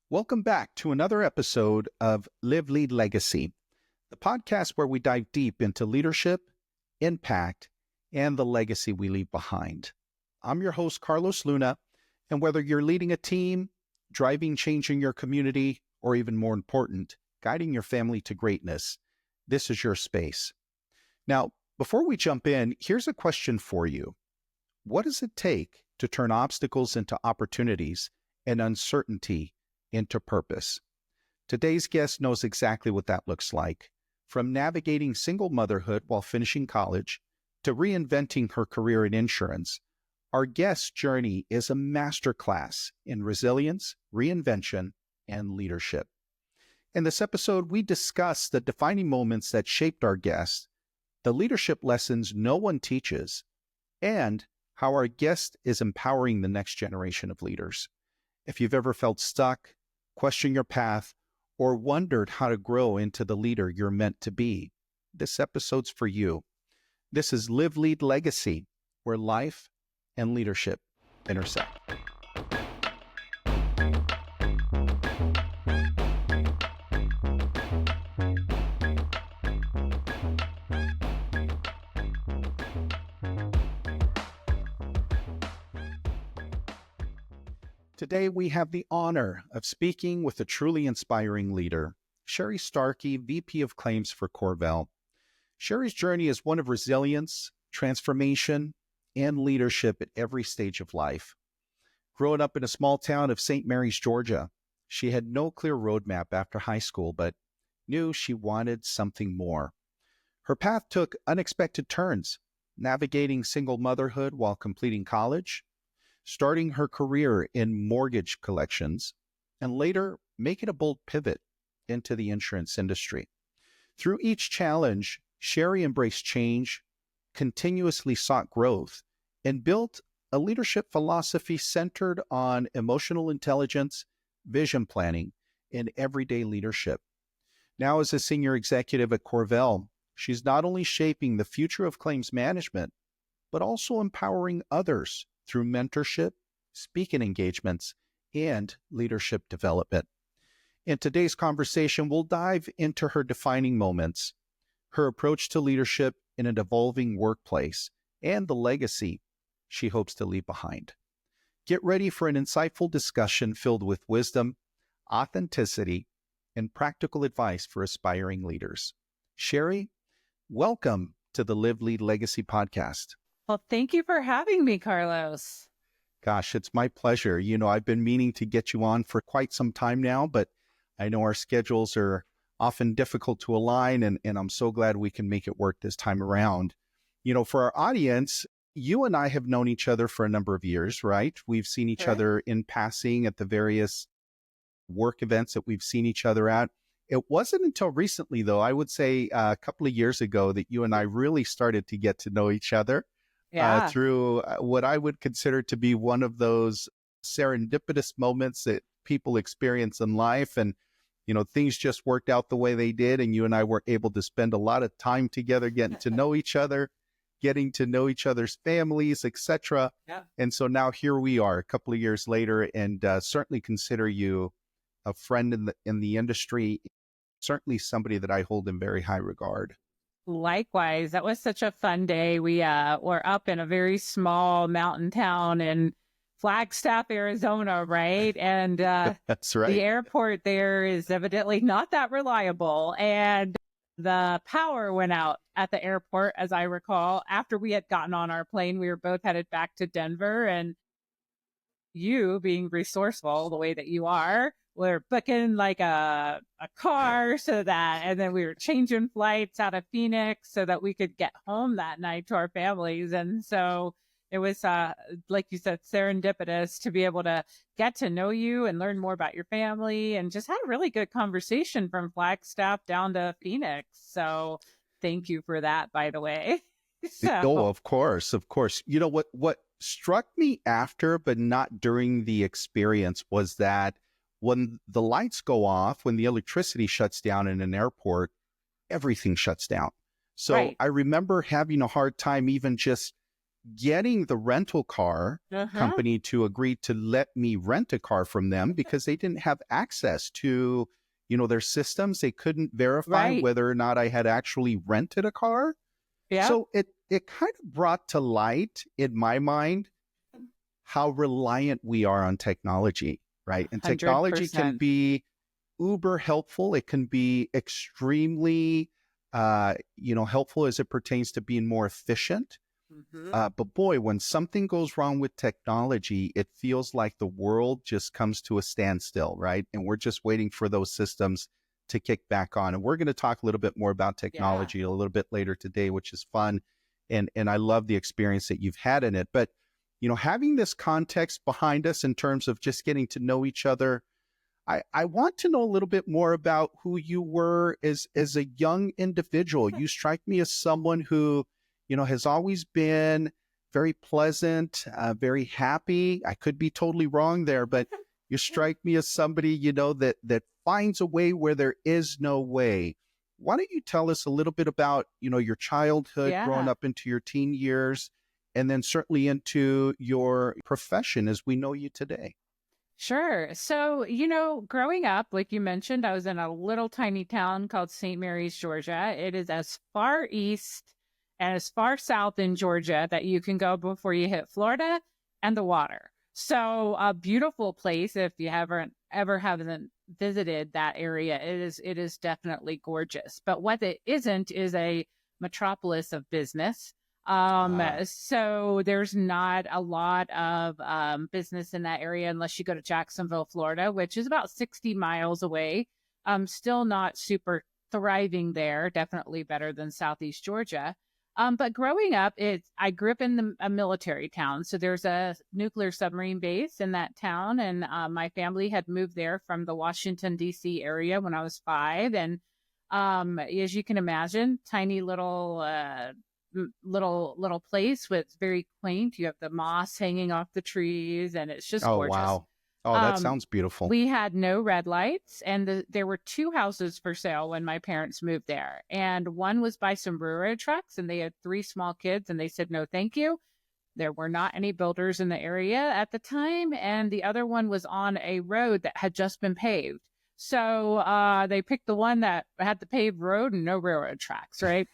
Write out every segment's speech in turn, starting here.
Welcome back to another episode of Live, Lead, Legacy, the podcast where we dive deep into leadership, impact, and the legacy we leave behind. I'm your host, Carlos Luna, and whether you're leading a team, driving change in your community, or even more important, guiding your family to greatness, this is your space. Now, before we jump in, here's a question for you. What does it take to turn obstacles into opportunities and uncertainty into purpose? Today's guest knows exactly what that looks like. From navigating single motherhood while finishing college to reinventing her career in insurance, our guest's journey is a masterclass in resilience, reinvention, and leadership. In this episode, we discuss the defining moments that shaped our guest, the leadership lessons no one teaches, and how our guest is empowering the next generation of leaders. If you've ever felt stuck, questioned your path, or wondered how to grow into the leader you're meant to be, this episode's for you. This is Live, Lead, Legacy, where life and leadership intersect. Today, we have the honor of speaking with a truly inspiring leader, Shari Starkey, VP of Claims for Corvel. Shari's journey is one of resilience, transformation, and leadership at every stage of life. Growing up in a small town of St. Mary's, Georgia, she had no clear roadmap after high school, but knew she wanted something more. Her path took unexpected turns, navigating single motherhood while completing college, starting her career in mortgage collections, and later making a bold pivot into the insurance industry. Through each challenge, Shari embraced change, continuously sought growth, and built a leadership philosophy centered on emotional intelligence, vision planning, and everyday leadership. Now, as a senior executive at Corvel, she's not only shaping the future of claims management, but also empowering others through mentorship, speaking engagements, and leadership development. In today's conversation, we'll dive into her defining moments, her approach to leadership in an evolving workplace, and the legacy she hopes to leave behind. Get ready for an insightful discussion filled with wisdom, authenticity, and practical advice for aspiring leaders. Shari, welcome to the Live, Lead, Legacy podcast. Well, thank you for having me, Carlos. Gosh, it's my pleasure. I've been meaning to get you on for quite some time now, but I know our schedules are often difficult to align, and I'm so glad we can make it work this time around. For our audience, you and I have known each other for a number of years, right? We've seen each other in passing at the various work events that we've seen each other at. It wasn't until recently, though, I would say a couple of years ago, that you and I really started to get to know each other. Through what I would consider to be one of those serendipitous moments that people experience in life. And, things just worked out the way they did. And you and I were able to spend a lot of time together, getting to know each other, getting to know each other's families, etc. Yeah. And so now here we are a couple of years later, and certainly consider you a friend in the industry, certainly somebody that I hold in very high regard. Likewise, that was such a fun day. We were up in a very small mountain town in Flagstaff, Arizona, right? And That's right. The airport there is evidently not that reliable. And the power went out at the airport, as I recall. After we had gotten on our plane, we were both headed back to Denver. And you, being resourceful the way that you are, we're booking like a car and then we were changing flights out of Phoenix so that we could get home that night to our families. And so it was, like you said, serendipitous to be able to get to know you and learn more about your family, and just had a really good conversation from Flagstaff down to Phoenix. So thank you for that, by the way. Oh, of course. What struck me after, but not during the experience, was that when the lights go off, when the electricity shuts down in an airport, everything shuts down. So I remember having a hard time even just getting the rental car company to agree to let me rent a car from them because they didn't have access to, their systems. They couldn't verify Right. whether or not I had actually rented a car. Yep. So it kind of brought to light in my mind how reliant we are on technology, right? And technology can 100%. be uber helpful. It can be extremely, helpful as it pertains to being more efficient. But boy, when something goes wrong with technology, it feels like the world just comes to a standstill, right? And we're just waiting for those systems to kick back on. And we're going to talk a little bit more about Yeah. technology a little bit later today, which is fun. And I love the experience that you've had in it. But, having this context behind us in terms of just getting to know each other, I want to know a little bit more about who you were as a young individual. You strike me as someone who, has always been very pleasant, very happy. I could be totally wrong there, but you strike me as somebody, that finds a way where there is no way. Why don't you tell us a little bit about, your childhood, growing Yeah. up into your teen years, and then certainly into your profession as we know you today? Sure. So, growing up, like you mentioned, I was in a little tiny town called St. Mary's, Georgia. It is as far east and as far south in Georgia that you can go before you hit Florida and the water. So, a beautiful place. If you haven't visited that area, it is definitely gorgeous. But what it isn't is a metropolis of business. Ah, So there's not a lot of business in that area unless you go to Jacksonville, Florida, which is about 60 miles away. Still not super thriving there. Definitely better than Southeast Georgia. But growing up, I grew up in a military town, so there's a nuclear submarine base in that town, and my family had moved there from the Washington D.C. area when I was 5, and as you can imagine, tiny little place with very quaint. You have the moss hanging off the trees, and it's just oh, gorgeous. wow. Oh, that Um, sounds beautiful. we had no red lights, and there were 2 houses for sale when my parents moved there. And one was by some railroad trucks, and they had 3 small kids, and they said no, thank you. There were not any builders in the area at the time, and the other one was on a road that had just been paved. So they picked the one that had the paved road and no railroad tracks, right?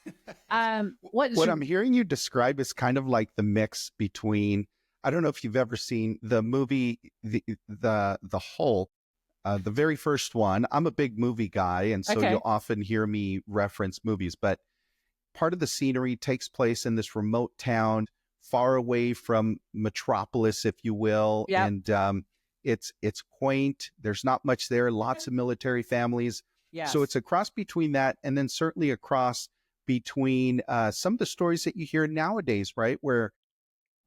What's What I'm hearing you describe is kind of like the mix between, I don't know if you've ever seen the movie, the Hulk, the very first one. I'm a big movie guy, and so you'll okay? often hear me reference movies, but part of the scenery takes place in this remote town far away from metropolis, if you will. Yep. And it's quaint. There's not much there, lots of military families. So Yes. it's a cross between that and then certainly a cross between some of the stories that you hear nowadays, right? Where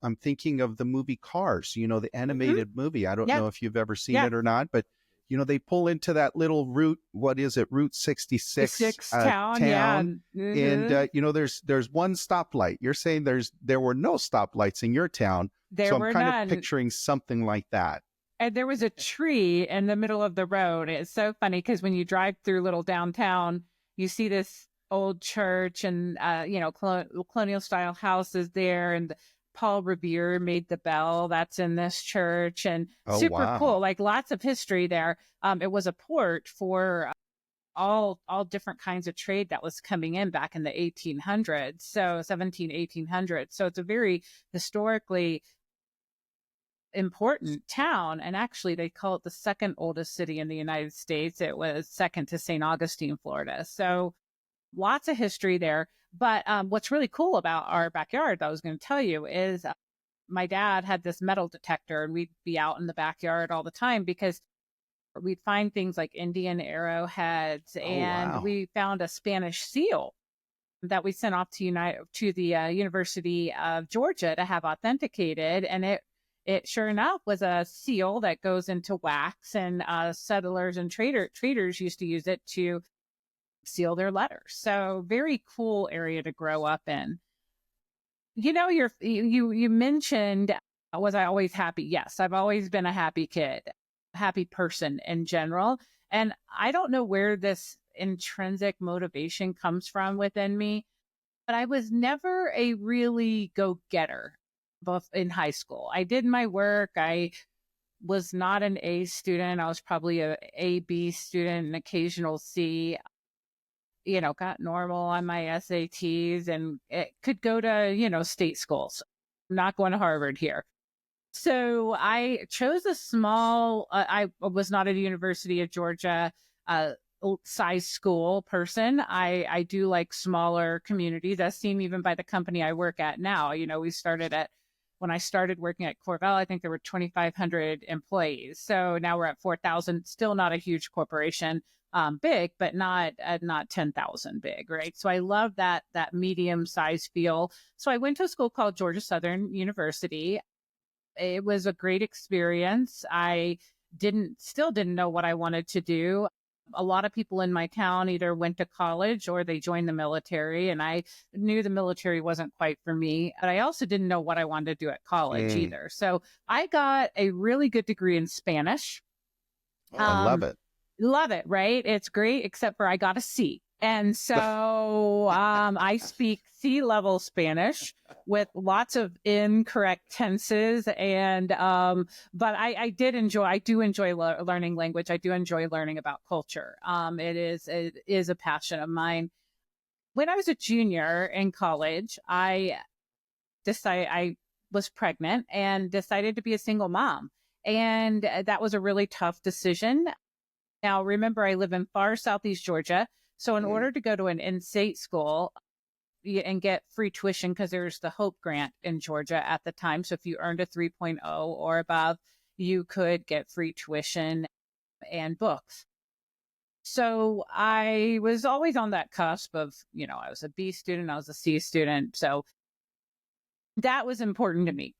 I'm thinking of the movie Cars, the Hmm. animated movie. I don't Yep. know if you've ever seen Yep. it or not, but they pull into that little route. What is it? Route The 66 six town. Yeah. town. And Hmm. there's one stoplight. You're saying there were no stoplights in your town. There So I'm were kind of none. picturing something like that. And there was a tree in the middle of the road. It's so funny because when you drive through little downtown, you see this old church and, colonial style houses there. And Paul Revere made the bell that's in this church, and Oh, super wow. cool, like lots of history there. It was a port for all different kinds of trade that was coming in back in the 1800s. So 1800s. So it's a very historically important town. And actually, they call it the second oldest city in the United States. It was second to St. Augustine, Florida. So lots of history there. But what's really cool about our backyard that I was going to tell you is my dad had this metal detector, and we'd be out in the backyard all the time because we'd find things like Indian arrowheads, Oh, and wow. we found a Spanish seal that we sent off to the University of Georgia to have authenticated, and it sure enough was a seal that goes into wax, and settlers and traders used to use it to seal their letters. So very cool area to grow up in. You mentioned, was I always happy? Yes, I've always been a happy kid, happy person in general. And I don't know where this intrinsic motivation comes from within me, but I was never a really go getter. both in high school. I did my work. I was not an A student. I was probably a B student, an occasional C. Got normal on my SATs and it could go to, state schools. I'm not going to Harvard here. So I chose a small, I was not at the University of Georgia size school person. I do like smaller communities, as seen even by the company I work at now. When I started working at Corvel, I think there were 2,500 employees. So now we're at 4,000, still not a huge corporation, big, but not 10,000 big, right? So I love that medium size feel. So I went to a school called Georgia Southern University. It was a great experience. I still didn't know what I wanted to do. A lot of people in my town either went to college or they joined the military, and I knew the military wasn't quite for me. But I also didn't know what I wanted to do at college either. So I got a really good degree in Spanish. I love it. Love it, right? It's great, except for I got a C. And so I speak C-level Spanish with lots of incorrect tenses. And but I do enjoy learning language. I do enjoy learning about culture. It is a passion of mine. When I was a junior in college, I was pregnant and decided to be a single mom. And that was a really tough decision. Now, remember, I live in far southeast Georgia. So in order to go to an in-state school and get free tuition, because there's the Hope Grant in Georgia at the time. So if you earned a 3.0 or above, you could get free tuition and books. So I was always on that cusp of, I was a B student, I was a C student. So that was important to me.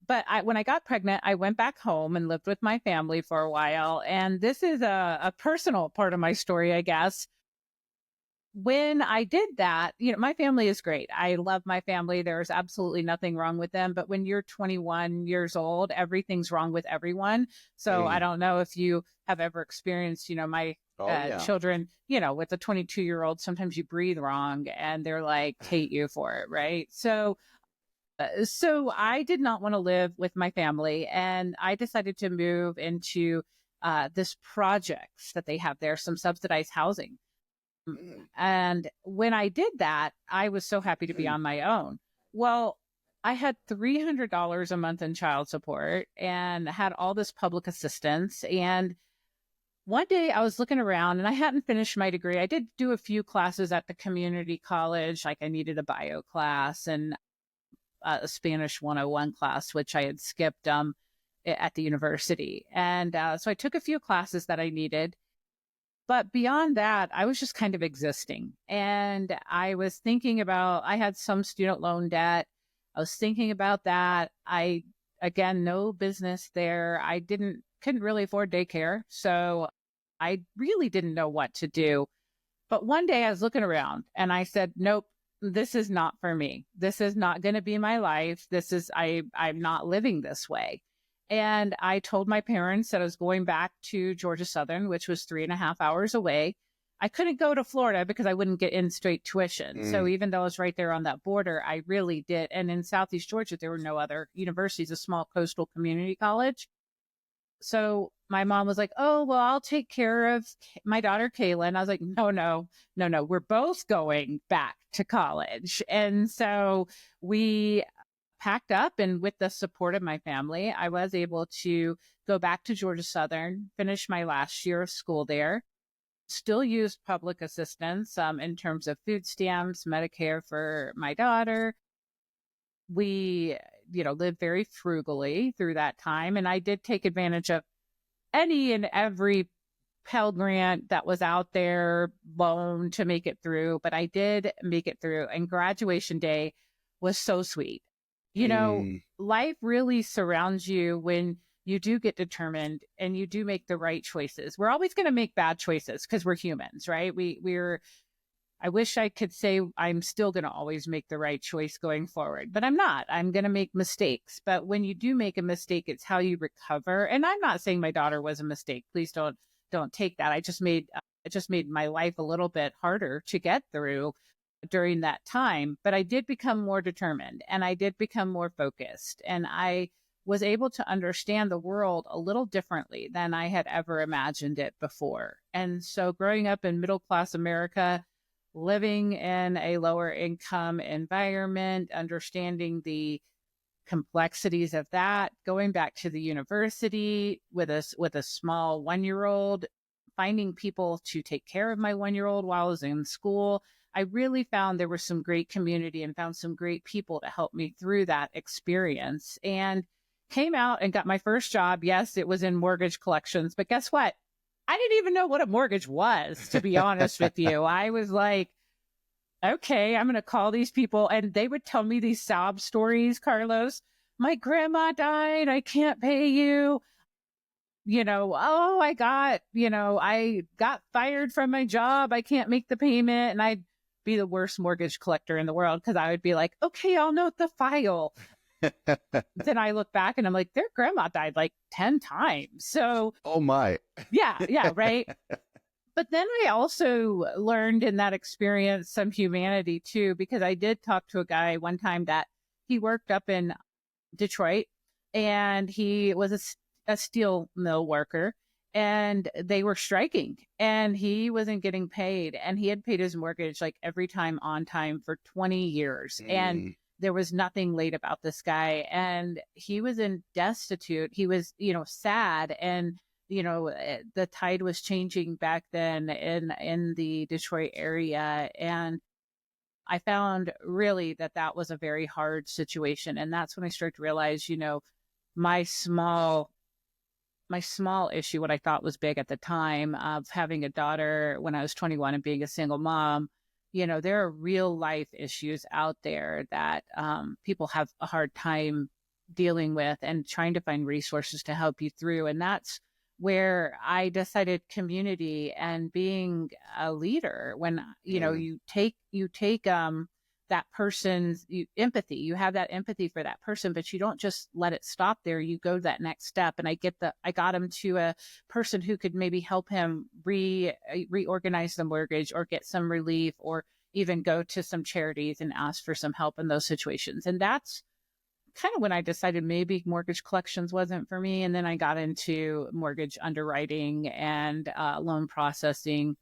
But when I got pregnant, I went back home and lived with my family for a while. And this is a personal part of my story, I guess. When I did that, my family is great. I love my family. There's absolutely nothing wrong with them. But when you're 21 years old, everything's wrong with everyone. So I don't know if you have ever experienced, my children, with a 22-year-old, sometimes you breathe wrong and they're like, hate you for it, right? So I did not want to live with my family, and I decided to move into this project that they have there, some subsidized housing. And when I did that, I was so happy to be on my own. Well, I had $300 a month in child support and had all this public assistance. And one day I was looking around and I hadn't finished my degree. I did do a few classes at the community college, like I needed a bio class and a Spanish 101 class, which I had skipped at the university. And so I took a few classes that I needed. But beyond that, I was just kind of existing. And I was thinking about, I had some student loan debt. I was thinking about that. Again, no business there. I couldn't really afford daycare. So I really didn't know what to do. But one day I was looking around and I said, nope, this is not for me. This is not going to be my life. I'm not living this way. And I told my parents that I was going back to Georgia Southern, which was 3.5 hours away. I couldn't go to Florida because I wouldn't get in-state tuition. So even though I was right there on that border, I really did. And in Southeast Georgia, there were no other universities, a small coastal community college. So my mom was like, oh, well, I'll take care of my daughter, Kaylin. I was like, no. We're both going back to college. And so we packed up, and with the support of my family, I was able to go back to Georgia Southern, finish my last year of school there, still used public assistance in terms of food stamps, Medicare for my daughter. We, lived very frugally through that time. And I did take advantage of any and every Pell Grant that was out there, loan to make it through. But I did make it through. And graduation day was so sweet. Life really surrounds you when you do get determined and you do make the right choices. We're always going to make bad choices because we're humans, right? I wish I could say I'm still going to always make the right choice going forward, but I'm not. I'm going to make mistakes. But when you do make a mistake, it's how you recover. And I'm not saying my daughter was a mistake. Please don't take that. I just made my life a little bit harder to get through. during that time, but I did become more determined and I did become more focused, and I was able to understand the world a little differently than I had ever imagined it before. And so growing up in middle class America, living in a lower income environment, understanding the complexities of that, going back to the university with a small 1 year old, finding people to take care of my 1 year old while I was in school. I really found there was some great community and found some great people to help me through that experience, and came out and got my first job. Yes, it was in mortgage collections, but guess what? I didn't even know what a mortgage was, to be honest with you. I was like, okay, I'm going to call these people. And they would tell me these sob stories, Carlos. My grandma died. I can't pay you. Oh, I got fired from my job. I can't make the payment. And I'd be the worst mortgage collector in the world because I would be like, okay, I'll note the file. Then I look back and I'm like, their grandma died like 10 times. So, Oh my. yeah, right. But then I also learned in that experience some humanity too, because I did talk to a guy one time that he worked up in Detroit, and he was a steel mill worker, and they were striking and he wasn't getting paid, and he had paid his mortgage like every time on time for 20 years. And there was nothing late about this guy, and he was in destitute. He was, sad, and the tide was changing back then in the Detroit area. And I found really that was a very hard situation. And that's when I started to realize, my small issue, what I thought was big at the time of having a daughter when I was 21 and being a single mom, there are real life issues out there that people have a hard time dealing with and trying to find resources to help you through. And that's where I decided community and being a leader. When, you take that person's empathy, you have that empathy for that person, but you don't just let it stop there. You go that next step. And I got him to a person who could maybe help him reorganize the mortgage or get some relief, or even go to some charities and ask for some help in those situations. And that's kind of when I decided maybe mortgage collections wasn't for me. And then I got into mortgage underwriting and loan processing.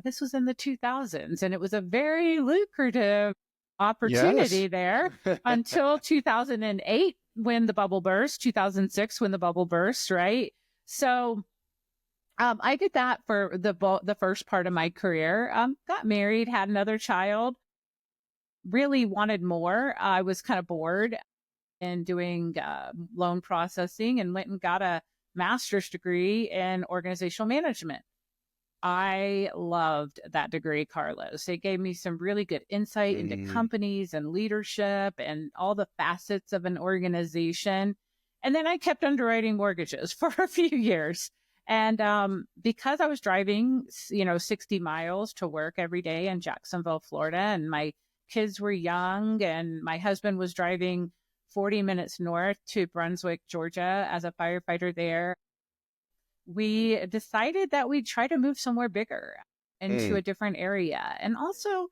This was in the 2000s, and it was a very lucrative opportunity there until 2008 when the bubble burst, 2006 when the bubble burst, right? So I did that for the first part of my career. Got married, had another child, really wanted more. I was kind of bored and doing loan processing, and went and got a master's degree in organizational management. I loved that degree, Carlos. It gave me some really good insight into companies and leadership and all the facets of an organization. And then I kept underwriting mortgages for a few years. And because I was driving, 60 miles to work every day in Jacksonville, Florida, and my kids were young, and my husband was driving 40 minutes north to Brunswick, Georgia as a firefighter there, we decided that we'd try to move somewhere bigger into a different area. And also,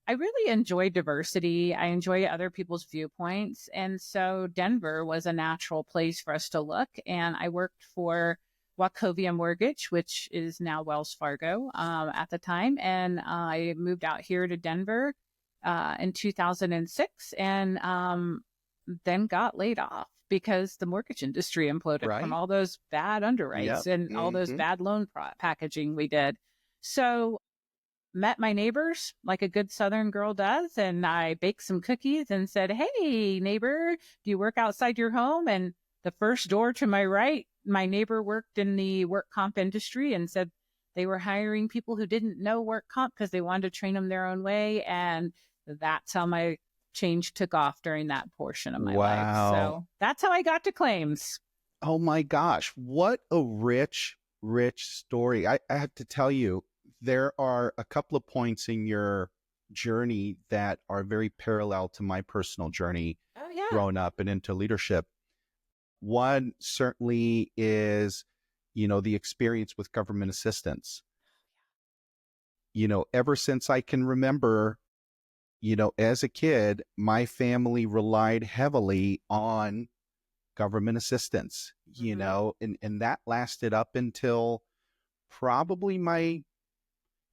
I really enjoy diversity. I enjoy other people's viewpoints. And so Denver was a natural place for us to look. And I worked for Wachovia Mortgage, which is now Wells Fargo at the time. And I moved out here to Denver in 2006, and then got laid off because the mortgage industry imploded from all those bad underwrites and all those bad loan packaging we did. So met my neighbors like a good Southern girl does. And I baked some cookies and said, hey, neighbor, do you work outside your home? And the first door to my right, my neighbor worked in the work comp industry and said they were hiring people who didn't know work comp because they wanted to train them their own way. And that's how my change took off during that portion of my life. So that's how I got to claims. Oh my gosh. What a rich, rich story. I have to tell you, there are a couple of points in your journey that are very parallel to my personal journey growing up and into leadership. One certainly is, the experience with government assistance. Ever since I can remember, as a kid, my family relied heavily on government assistance, and that lasted up until probably my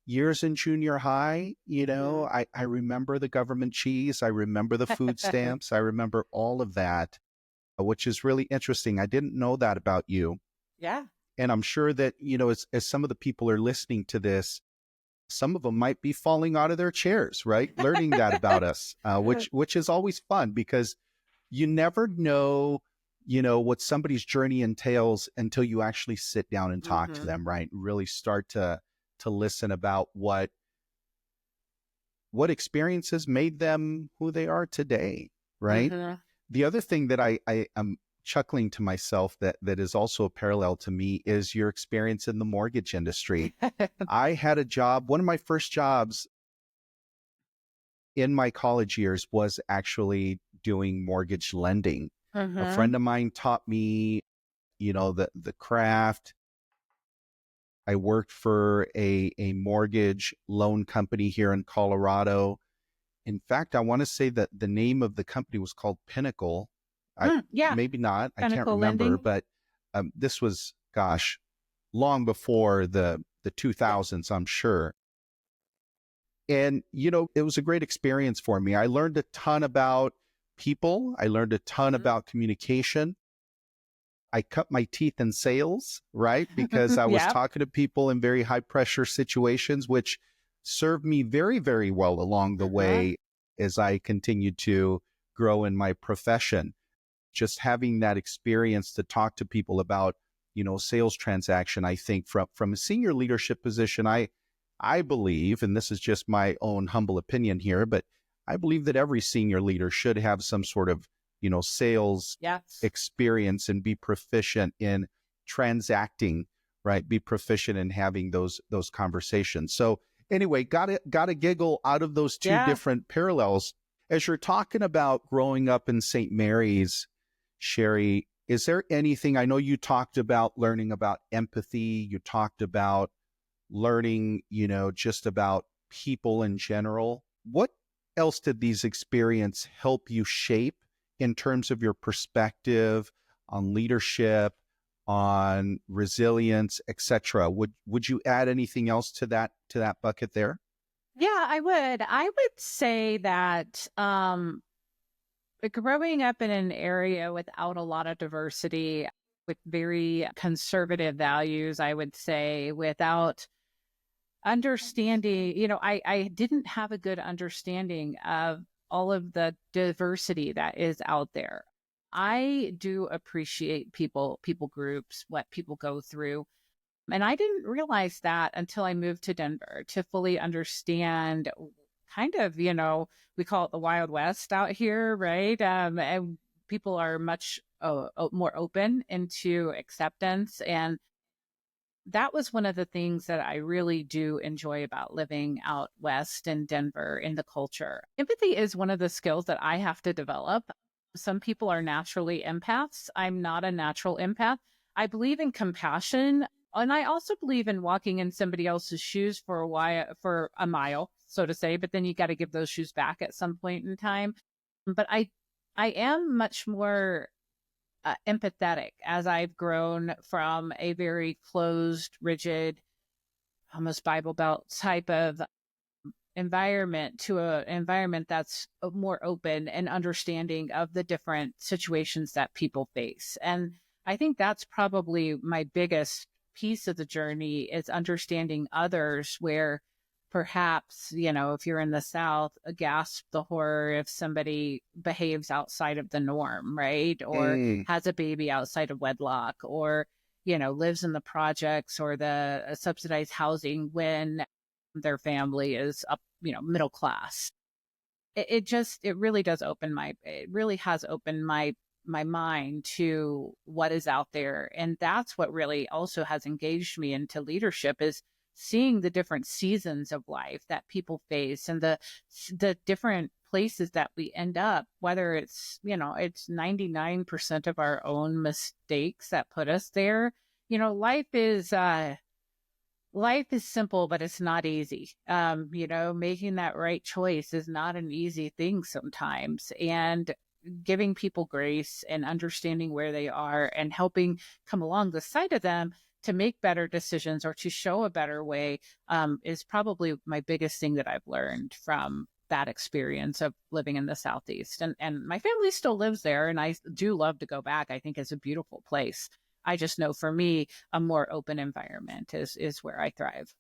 years in junior high. I remember the government cheese. I remember the food stamps. I remember all of that, which is really interesting. I didn't know that about you. Yeah. And I'm sure that, as some of the people are listening to this, some of them might be falling out of their chairs, right? Learning that about us, which is always fun, because you never know, what somebody's journey entails until you actually sit down and talk to them, right? Really start to listen about what experiences made them who they are today, right? The other thing that I am chuckling to myself that is also a parallel to me is your experience in the mortgage industry. I had a job, one of my first jobs in my college years was actually doing mortgage lending. A friend of mine taught me, the craft. I worked for a mortgage loan company here in Colorado. In fact, I want to say that the name of the company was called Pinnacle. Yeah. Maybe not. I can't Pinnacle remember, lending. but this was, long before the 2000s, I'm sure. And, it was a great experience for me. I learned a ton about people. I learned a ton about communication. I cut my teeth in sales, right? Because I was Yeah. talking to people in very high pressure situations, which served me very, very well along the way as I continued to grow in my profession. Just having that experience to talk to people about, sales transaction, I think from a senior leadership position, I believe, and this is just my own humble opinion here, but I believe that every senior leader should have some sort of, sales experience and be proficient in transacting, right? Be proficient in having those conversations. So anyway, got to giggle out of those two different parallels. As you're talking about growing up in St. Mary's, Shari, is there anything, I know you talked about learning about empathy, you talked about learning, just about people in general. What else did these experiences help you shape in terms of your perspective on leadership, on resilience, etc.? Would you add anything else to that bucket there? Yeah, I would. I would say that growing up in an area without a lot of diversity, with very conservative values, I would say, without understanding, I didn't have a good understanding of all of the diversity that is out there. I do appreciate people groups, what people go through. And I didn't realize that until I moved to Denver to fully understand kind of, we call it the Wild West out here, right? And people are much more open into acceptance. And that was one of the things that I really do enjoy about living out west in Denver in the culture. Empathy is one of the skills that I have to develop. Some people are naturally empaths. I'm not a natural empath. I believe in compassion, and I also believe in walking in somebody else's shoes for a mile, so to say, but then you got to give those shoes back at some point in time. But I am much more empathetic as I've grown from a very closed, rigid, almost Bible Belt type of environment to an environment that's more open and understanding of the different situations that people face. And I think that's probably my biggest piece of the journey is understanding others where perhaps, if you're in the South, gasp the horror if somebody behaves outside of the norm, right? Or has a baby outside of wedlock, or, lives in the projects or the subsidized housing when their family is up, middle class. It really does it really has opened my mind to what is out there. And that's what really also has engaged me into leadership is seeing the different seasons of life that people face and the different places that we end up, whether it's, it's 99% of our own mistakes that put us there. Life is, life is simple, but it's not easy. Making that right choice is not an easy thing sometimes. And giving people grace and understanding where they are and helping come along the side of them to make better decisions or to show a better way is probably my biggest thing that I've learned from that experience of living in the Southeast. And my family still lives there, and I do love to go back. I think it's a beautiful place. I just know for me, a more open environment is where I thrive.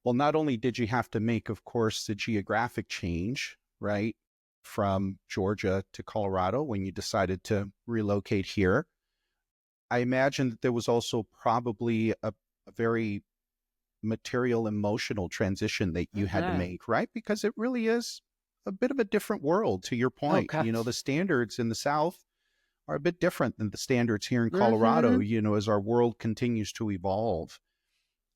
Well, not only did you have to make, of course, the geographic change, right, from Georgia to Colorado when you decided to relocate here, I imagine that there was also probably a very material, emotional transition that you had to Mhm. make, right? Because it really is a bit of a different world, to your Oh point. The gosh. standards in the South are a bit different than the standards here in Colorado, Hmm. as our world continues to evolve.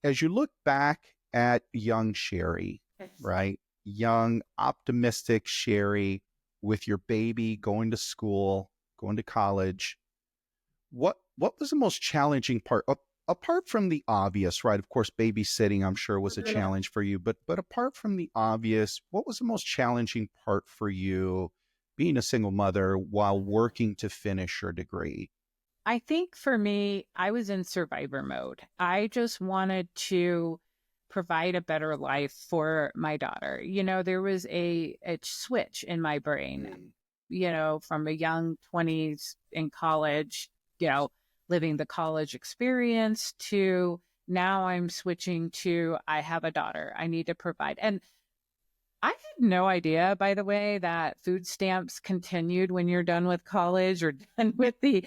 As you look back at young Shari, right? Young, optimistic Shari with your baby going to school, going to college, what was the most challenging part? Apart from the obvious, right? Of course, babysitting, I'm sure, was a challenge for you, but apart from the obvious, what was the most challenging part for you being a single mother while working to finish your degree? I think for me, I was in survivor mode. I just wanted to provide a better life for my daughter. There was a switch in my brain, from a young 20s in college, you know, living the college experience to now I'm switching to I have a daughter. I need to provide. And I had no idea, by the way, that food stamps continued when you're done with college or done with the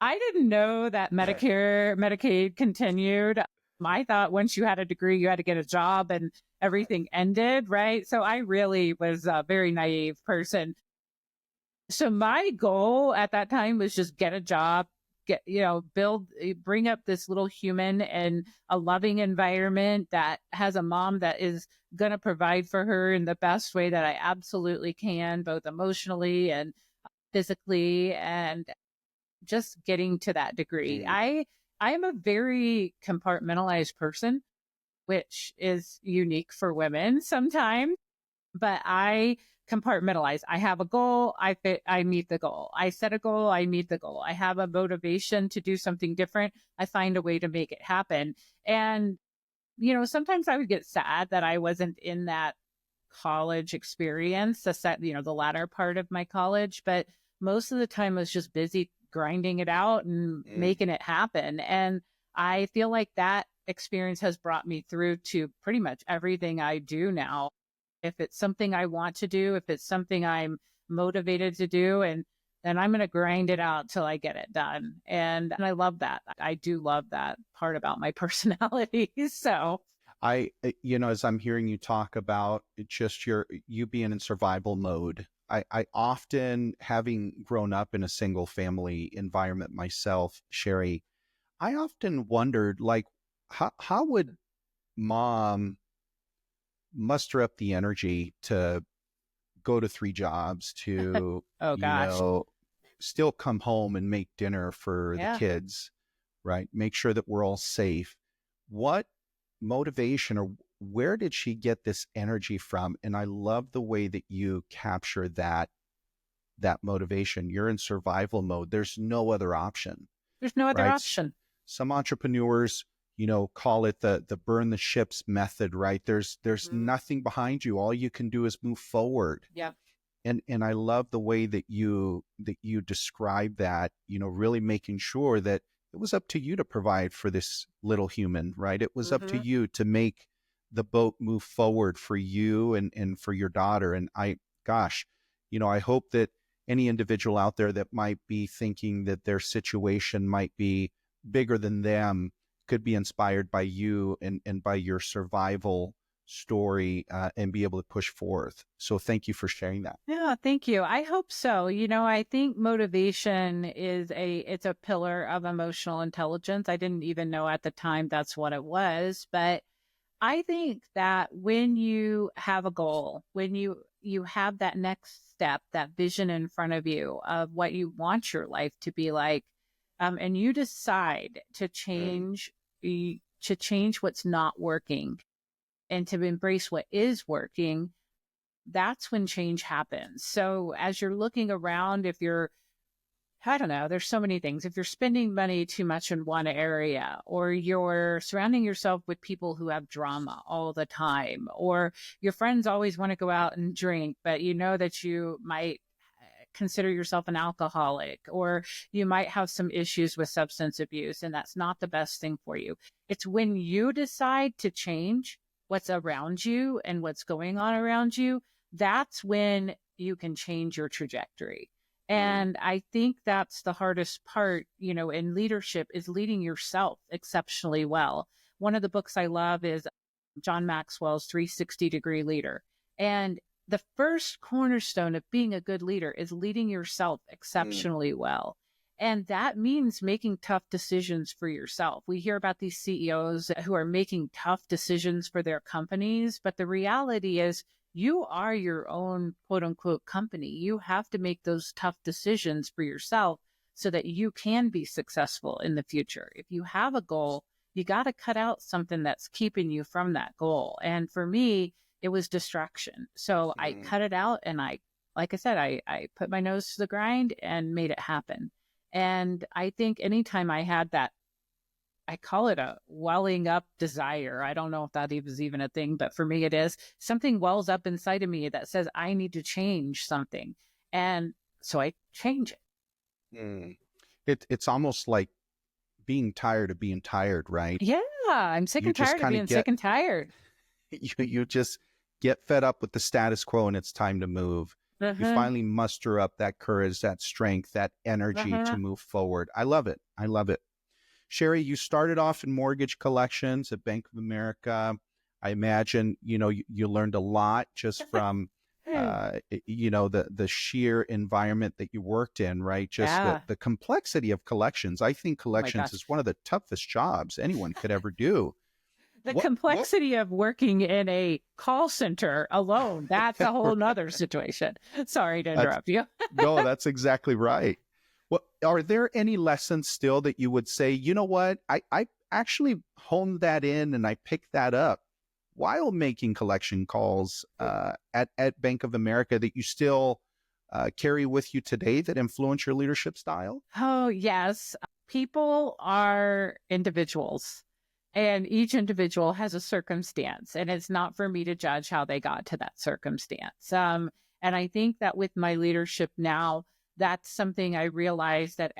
I didn't know that Medicare, Medicaid continued. I thought once you had a degree, you had to get a job and everything ended, right? So I really was a very naive person. So my goal at that time was just get a job, bring up this little human in a loving environment that has a mom that is going to provide for her in the best way that I absolutely can, both emotionally and physically. And just getting to that degree. I am a very compartmentalized person, which is unique for women sometimes, but I compartmentalize. I have a goal, I meet the goal. I set a goal, I meet the goal. I have a motivation to do something different, I find a way to make it happen. And sometimes I would get sad that I wasn't in that college experience, the latter part of my college, but most of the time I was just busy grinding it out and making it happen. And I feel like that experience has brought me through to pretty much everything I do now. If it's something I want to do, if it's something I'm motivated to do, and then I'm going to grind it out till I get it done. And I love that. I do love that part about my personality. So, As I'm hearing you talk about just you being in survival mode, I often, having grown up in a single family environment myself, Shari, I often wondered, like, how would mom muster up the energy to go to three jobs, to, oh you gosh. know, still come home and make dinner for the Yeah. kids, right? Make sure that we're all safe. What motivation, or where did she get this energy from? And I love the way that you capture that motivation. You're in survival mode. There's no other option, There's no other right? option. Some entrepreneurs, call it the burn the ships method, right? There's Mhm. nothing behind you. All you can do is move forward. Yeah. And I love the way that you describe that, really making sure that it was up to you to provide for this little human, right? It was up to Hmm. you to make the boat move forward for you and for your daughter. And gosh, I hope that any individual out there that might be thinking that their situation might be bigger than them could be inspired by you and by your survival story, and be able to push forth. So thank you for sharing that. Yeah, thank you. I hope so. I think motivation it's a pillar of emotional intelligence. I didn't even know at the time that's what it was, but I think that when you have a goal, when you have that next step, that vision in front of you of what you want your life to be like, and you decide to to change what's not working and to embrace what is working, that's when change happens. So as you're looking around, if you're, I don't know, there's so many things. If you're spending money too much in one area, or you're surrounding yourself with people who have drama all the time, or your friends always want to go out and drink, but you know that you might consider yourself an alcoholic, or you might have some issues with substance abuse, and that's not the best thing for you. It's when you decide to change what's around you and what's going on around you, that's when you can change your trajectory. And I think that's the hardest part, in leadership, is leading yourself exceptionally well. One of the books I love is John Maxwell's 360-Degree Leader. And the first cornerstone of being a good leader is leading yourself exceptionally well. And that means making tough decisions for yourself. We hear about these CEOs who are making tough decisions for their companies, but the reality is you are your own quote unquote company. You have to make those tough decisions for yourself so that you can be successful in the future. If you have a goal, you got to cut out something that's keeping you from that goal. And for me, it was distraction. So I cut it out, and like I said, I put my nose to the grind and made it happen. And I think anytime I had that, I call it a welling up desire. I don't know if that is even a thing, but for me it is. Something wells up inside of me that says I need to change something. And so I change it. It's almost like being tired of being tired, right? Yeah, I'm sick and tired of being sick and tired. You just get fed up with the status quo, and it's time to move. You finally muster up that courage, that strength, that energy to move forward. I love it. I love it. Shari, you started off in mortgage collections at Bank of America. I imagine, you learned a lot just from, the sheer environment that you worked in, right? Just the complexity of collections. I think collections is one of the toughest jobs anyone could ever do. The complexity of working in a call center alone, that's a whole nother situation. Sorry to interrupt you. No, that's exactly right. Well, are there any lessons still that you would say, you know what, I actually honed that in and I picked that up while making collection calls at Bank of America that you still carry with you today that influence your leadership style? Oh, yes. People are individuals, and each individual has a circumstance, and it's not for me to judge how they got to that circumstance. And I think that with my leadership now, that's something I realized, that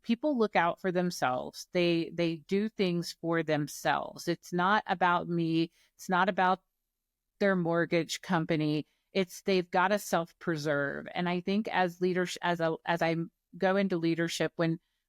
people look out for themselves. They do things for themselves. It's not about me. It's not about their mortgage company. They've got to self-preserve. And I think as leaders, as I go into leadership,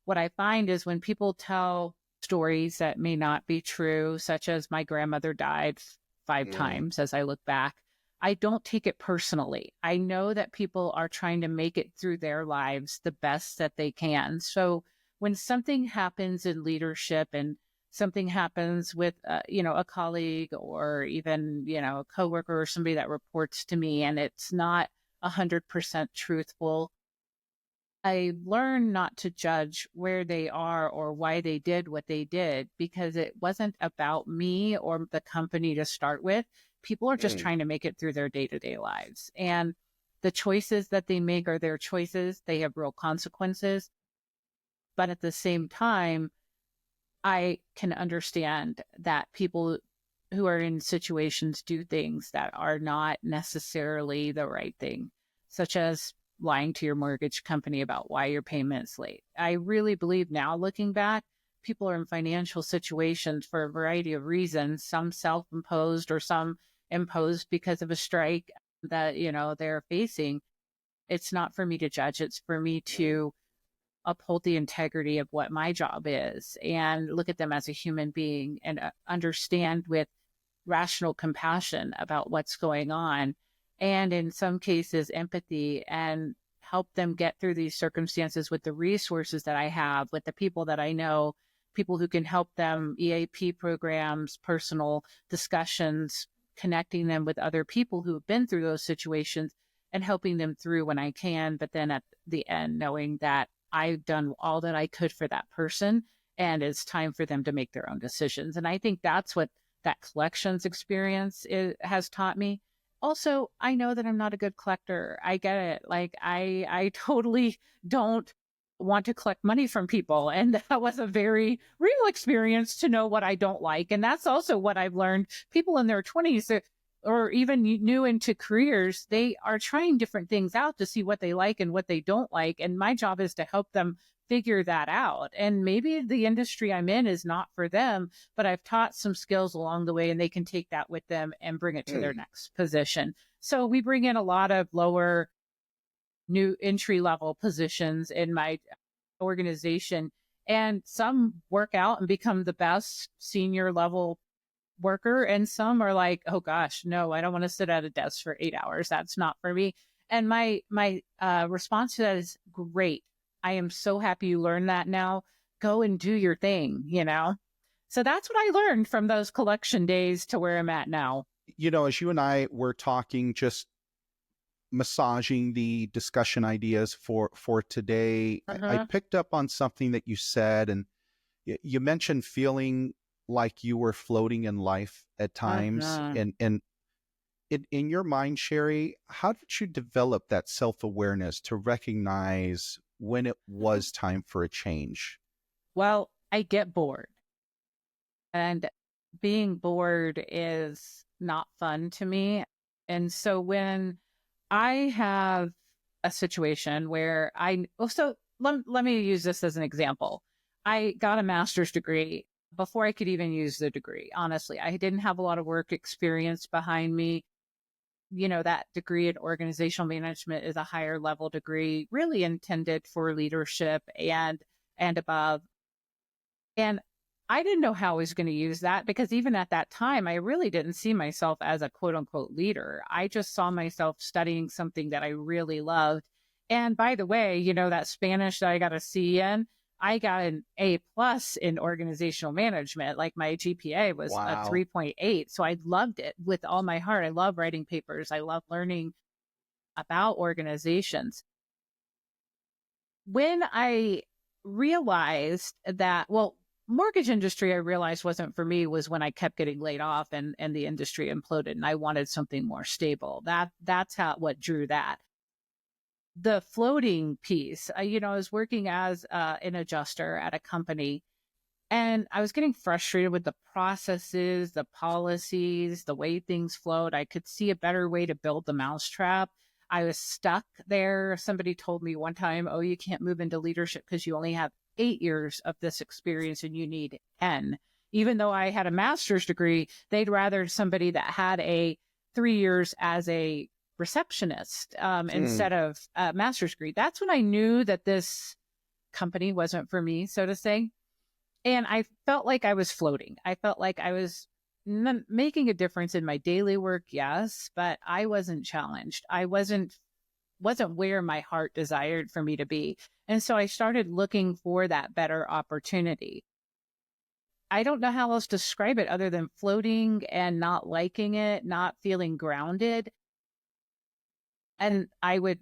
what I find is when people tell stories that may not be true, such as my grandmother died 5 times as I look back, I don't take it personally. I know that people are trying to make it through their lives the best that they can. So when something happens in leadership, and something happens with, a colleague, or even, a coworker or somebody that reports to me, and it's not 100% truthful, I learn not to judge where they are or why they did what they did, because it wasn't about me or the company to start with. People are just trying to make it through their day-to-day lives. And the choices that they make are their choices. They have real consequences. But at the same time, I can understand that people who are in situations do things that are not necessarily the right thing, such as lying to your mortgage company about why your payment's late. I really believe now, looking back, people are in financial situations for a variety of reasons, some self-imposed or some imposed because of a strike that, they're facing. It's not for me to judge. It's for me to uphold the integrity of what my job is and look at them as a human being and understand with rational compassion about what's going on. And in some cases, empathy, and help them get through these circumstances with the resources that I have, with the people that I know, people who can help them, EAP programs, personal discussions, connecting them with other people who have been through those situations and helping them through when I can. But then at the end, knowing that I've done all that I could for that person, and it's time for them to make their own decisions. And I think that's what that collections experience has taught me. Also, I know that I'm not a good collector. I get it. Like I totally don't want to collect money from people. And that was a very real experience to know what I don't like. And that's also what I've learned. People in their 20s or even new into careers, they are trying different things out to see what they like and what they don't like. And my job is to help them figure that out. And maybe the industry I'm in is not for them, but I've taught some skills along the way and they can take that with them and bring it to their next position. So we bring in a lot of lower new entry level positions in my organization, and some work out and become the best senior level worker, and some are like, oh gosh, no, I don't want to sit at a desk for 8 hours, that's not for me. And my response to that is, great, I am so happy you learned that. Now go and do your thing, so that's what I learned from those collection days to where I'm at now. As you and I were talking, just massaging the discussion ideas for today, I picked up on something that you said, and you mentioned feeling like you were floating in life at times. And in your mind, Shari, how did you develop that self-awareness to recognize when it was time for a change? Well, I get bored, and being bored is not fun to me. And so when I have a situation where let me use this as an example. I got a master's degree before I could even use the degree. Honestly, I didn't have a lot of work experience behind me. That degree in organizational management is a higher level degree, really intended for leadership and above. And I didn't know how I was going to use that, because even at that time, I really didn't see myself as a quote unquote leader. I just saw myself studying something that I really loved. And by the way, that Spanish that I got a C in, I got an A+ in organizational management. Like my GPA was a 3.8. So I loved it with all my heart. I love writing papers. I love learning about organizations. When I realized that, mortgage industry, I realized wasn't for me, was when I kept getting laid off and the industry imploded and I wanted something more stable. That's what drew that. The floating piece, I was working as an adjuster at a company, and I was getting frustrated with the processes, the policies, the way things flowed. I could see a better way to build the mousetrap. I was stuck there. Somebody told me one time, oh, you can't move into leadership because you only have 8 years of this experience and you need 10. Even though I had a master's degree, they'd rather somebody that had 3 years as a receptionist instead of a master's degree. That's when I knew that this company wasn't for me, so to say. And I felt like I was floating. I felt like I was making a difference in my daily work, yes, but I wasn't challenged. I wasn't where my heart desired for me to be. And so I started looking for that better opportunity. I don't know how else to describe it other than floating and not liking it, not feeling grounded. And I would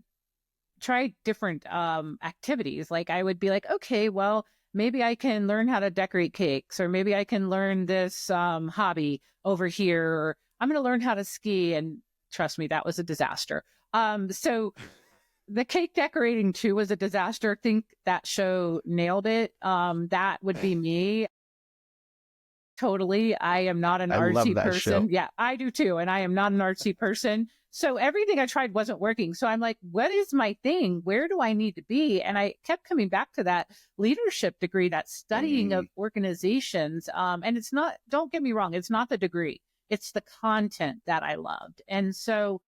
try different activities. Like I would be like, okay, well, maybe I can learn how to decorate cakes, or maybe I can learn this hobby over here, or I'm going to learn how to ski. And trust me, that was a disaster. So the cake decorating too was a disaster. I think that show nailed it. That would be me. Totally. I am not an artsy person. Show. Yeah, I do too. And I am not an artsy person. So everything I tried wasn't working. So I'm like, what is my thing? Where do I need to be? And I kept coming back to that leadership degree, that studying of organizations. And it's not, don't get me wrong, it's not the degree. It's the content that I loved. And so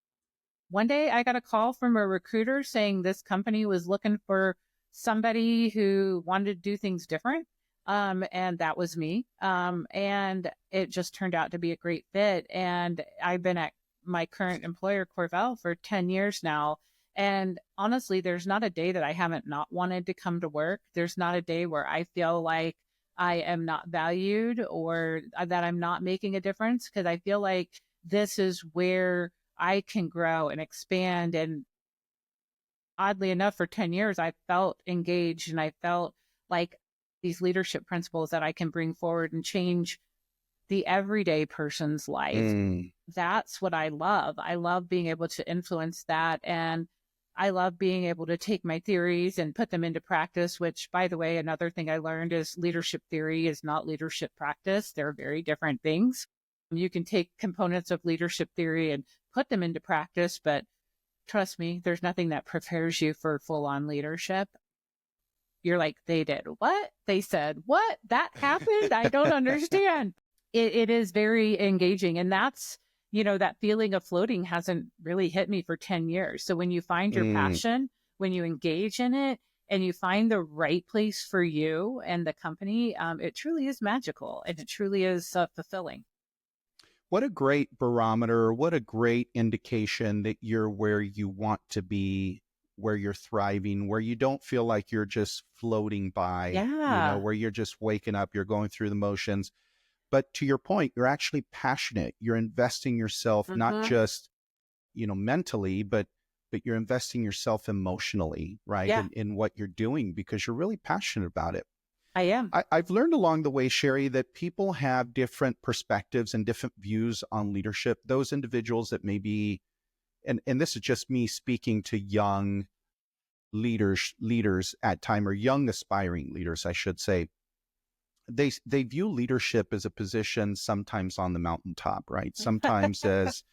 one day I got a call from a recruiter saying this company was looking for somebody who wanted to do things different. And that was me. And it just turned out to be a great fit. And I've been at my current employer, Corvel, for 10 years now. And honestly, there's not a day that I haven't not wanted to come to work. There's not a day where I feel like I am not valued or that I'm not making a difference, because I feel like this is where I can grow and expand. And oddly enough, for 10 years, I felt engaged and I felt like these leadership principles that I can bring forward and change the everyday person's life. That's what I love. I love being able to influence that. And I love being able to take my theories and put them into practice, which, by the way, another thing I learned is leadership theory is not leadership practice. They're very different things. You can take components of leadership theory and put them into practice, but trust me, there's nothing that prepares you for full-on leadership. You're like, they did what? They said what? That happened? I don't understand. It is very engaging. And that's, that feeling of floating hasn't really hit me for 10 years. So when you find your passion, when you engage in it, and you find the right place for you and the company, it truly is magical, and it truly is fulfilling. What a great barometer. What a great indication that you're where you want to be, where you're thriving, where you don't feel like you're just floating by, where you're just waking up, you're going through the motions. But to your point, you're actually passionate. You're investing yourself, not just, mentally, but you're investing yourself emotionally, right? In what you're doing, because you're really passionate about it. I am. I've learned along the way, Shari, that people have different perspectives and different views on leadership. Those individuals that may be, and this is just me speaking to young leaders at time, or young aspiring leaders, I should say. They view leadership as a position sometimes on the mountaintop, right? Sometimes as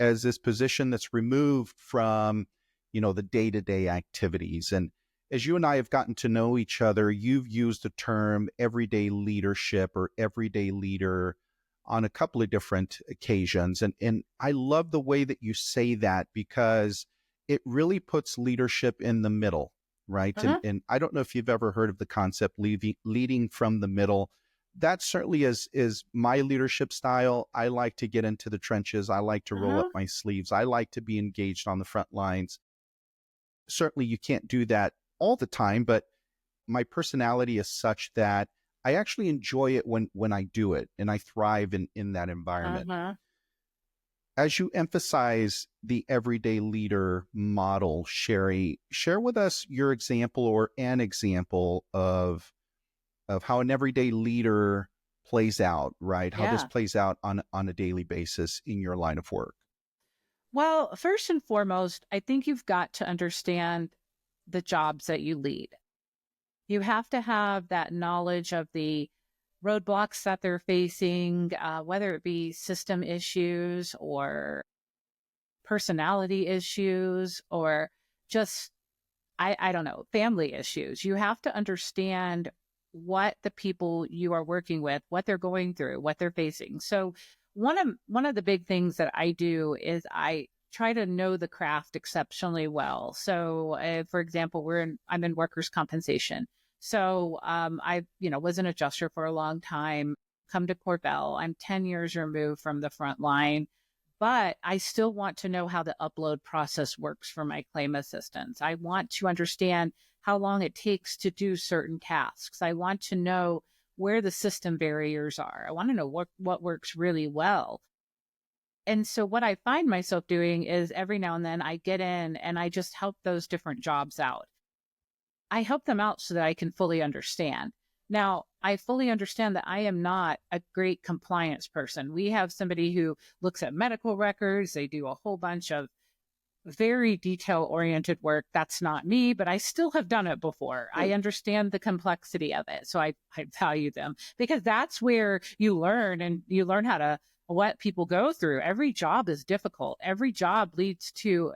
this position that's removed from, the day-to-day activities. And as you and I have gotten to know each other, you've used the term everyday leadership or everyday leader on a couple of different occasions. And I love the way that you say that, because it really puts leadership in the middle, right? And I don't know if you've ever heard of the concept leading from the middle. That certainly is my leadership style. I like to get into the trenches. I like to roll up my sleeves. I like to be engaged on the front lines. Certainly you can't do that all the time, but my personality is such that I actually enjoy it when I do it, and I thrive in that environment. As you emphasize the everyday leader model, Shari, share with us your example or an example of how an everyday leader plays out, right? How this plays out on a daily basis in your line of work. Well, first and foremost, I think you've got to understand the jobs that you lead. You have to have that knowledge of the roadblocks that they're facing, whether it be system issues or personality issues, or just, I don't know, family issues. You have to understand what the people you are working with, what they're going through, what they're facing. So one of the big things that I do is I try to know the craft exceptionally well. So, for example, I'm in workers' compensation. So I, was an adjuster for a long time, come to Corvel. I'm 10 years removed from the front line, but I still want to know how the upload process works for my claim assistants. I want to understand how long it takes to do certain tasks. I want to know where the system barriers are. I want to know what works really well. And so what I find myself doing is every now and then I get in and I just help those different jobs out. I help them out so that I can fully understand. Now, I fully understand that I am not a great compliance person. We have somebody who looks at medical records. They do a whole bunch of very detail-oriented work. That's not me, but I still have done it before. I understand the complexity of it. So I value them, because that's where you learn, and you learn how to what people go through. Every job is difficult. Every job leads to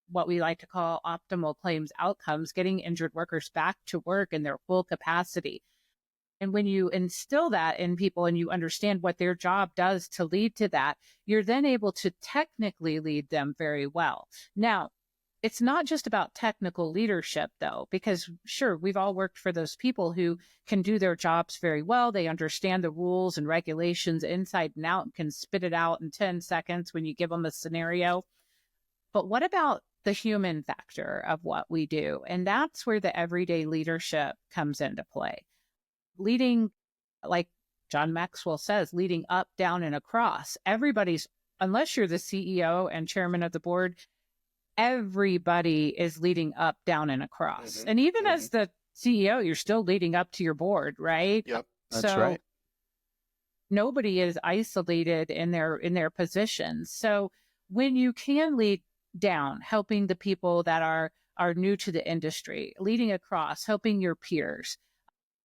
what we like to call optimal claims outcomes, getting injured workers back to work in their full capacity. And when you instill that in people and you understand what their job does to lead to that, you're then able to technically lead them very well. Now, it's not just about technical leadership, though, because sure, we've all worked for those people who can do their jobs very well. They understand the rules and regulations inside and out and can spit it out in 10 seconds when you give them a scenario. But what about the human factor of what we do? And that's where the everyday leadership comes into play. Leading, like John Maxwell says, leading up, down, and across. Everybody's, unless you're the CEO and chairman of the board, everybody is leading up, down, and across. And even as the CEO, you're still leading up to your board, right? Yep. That's So right. nobody is isolated in their positions. So when you can lead down, helping the people that are new to the industry, leading across, helping your peers,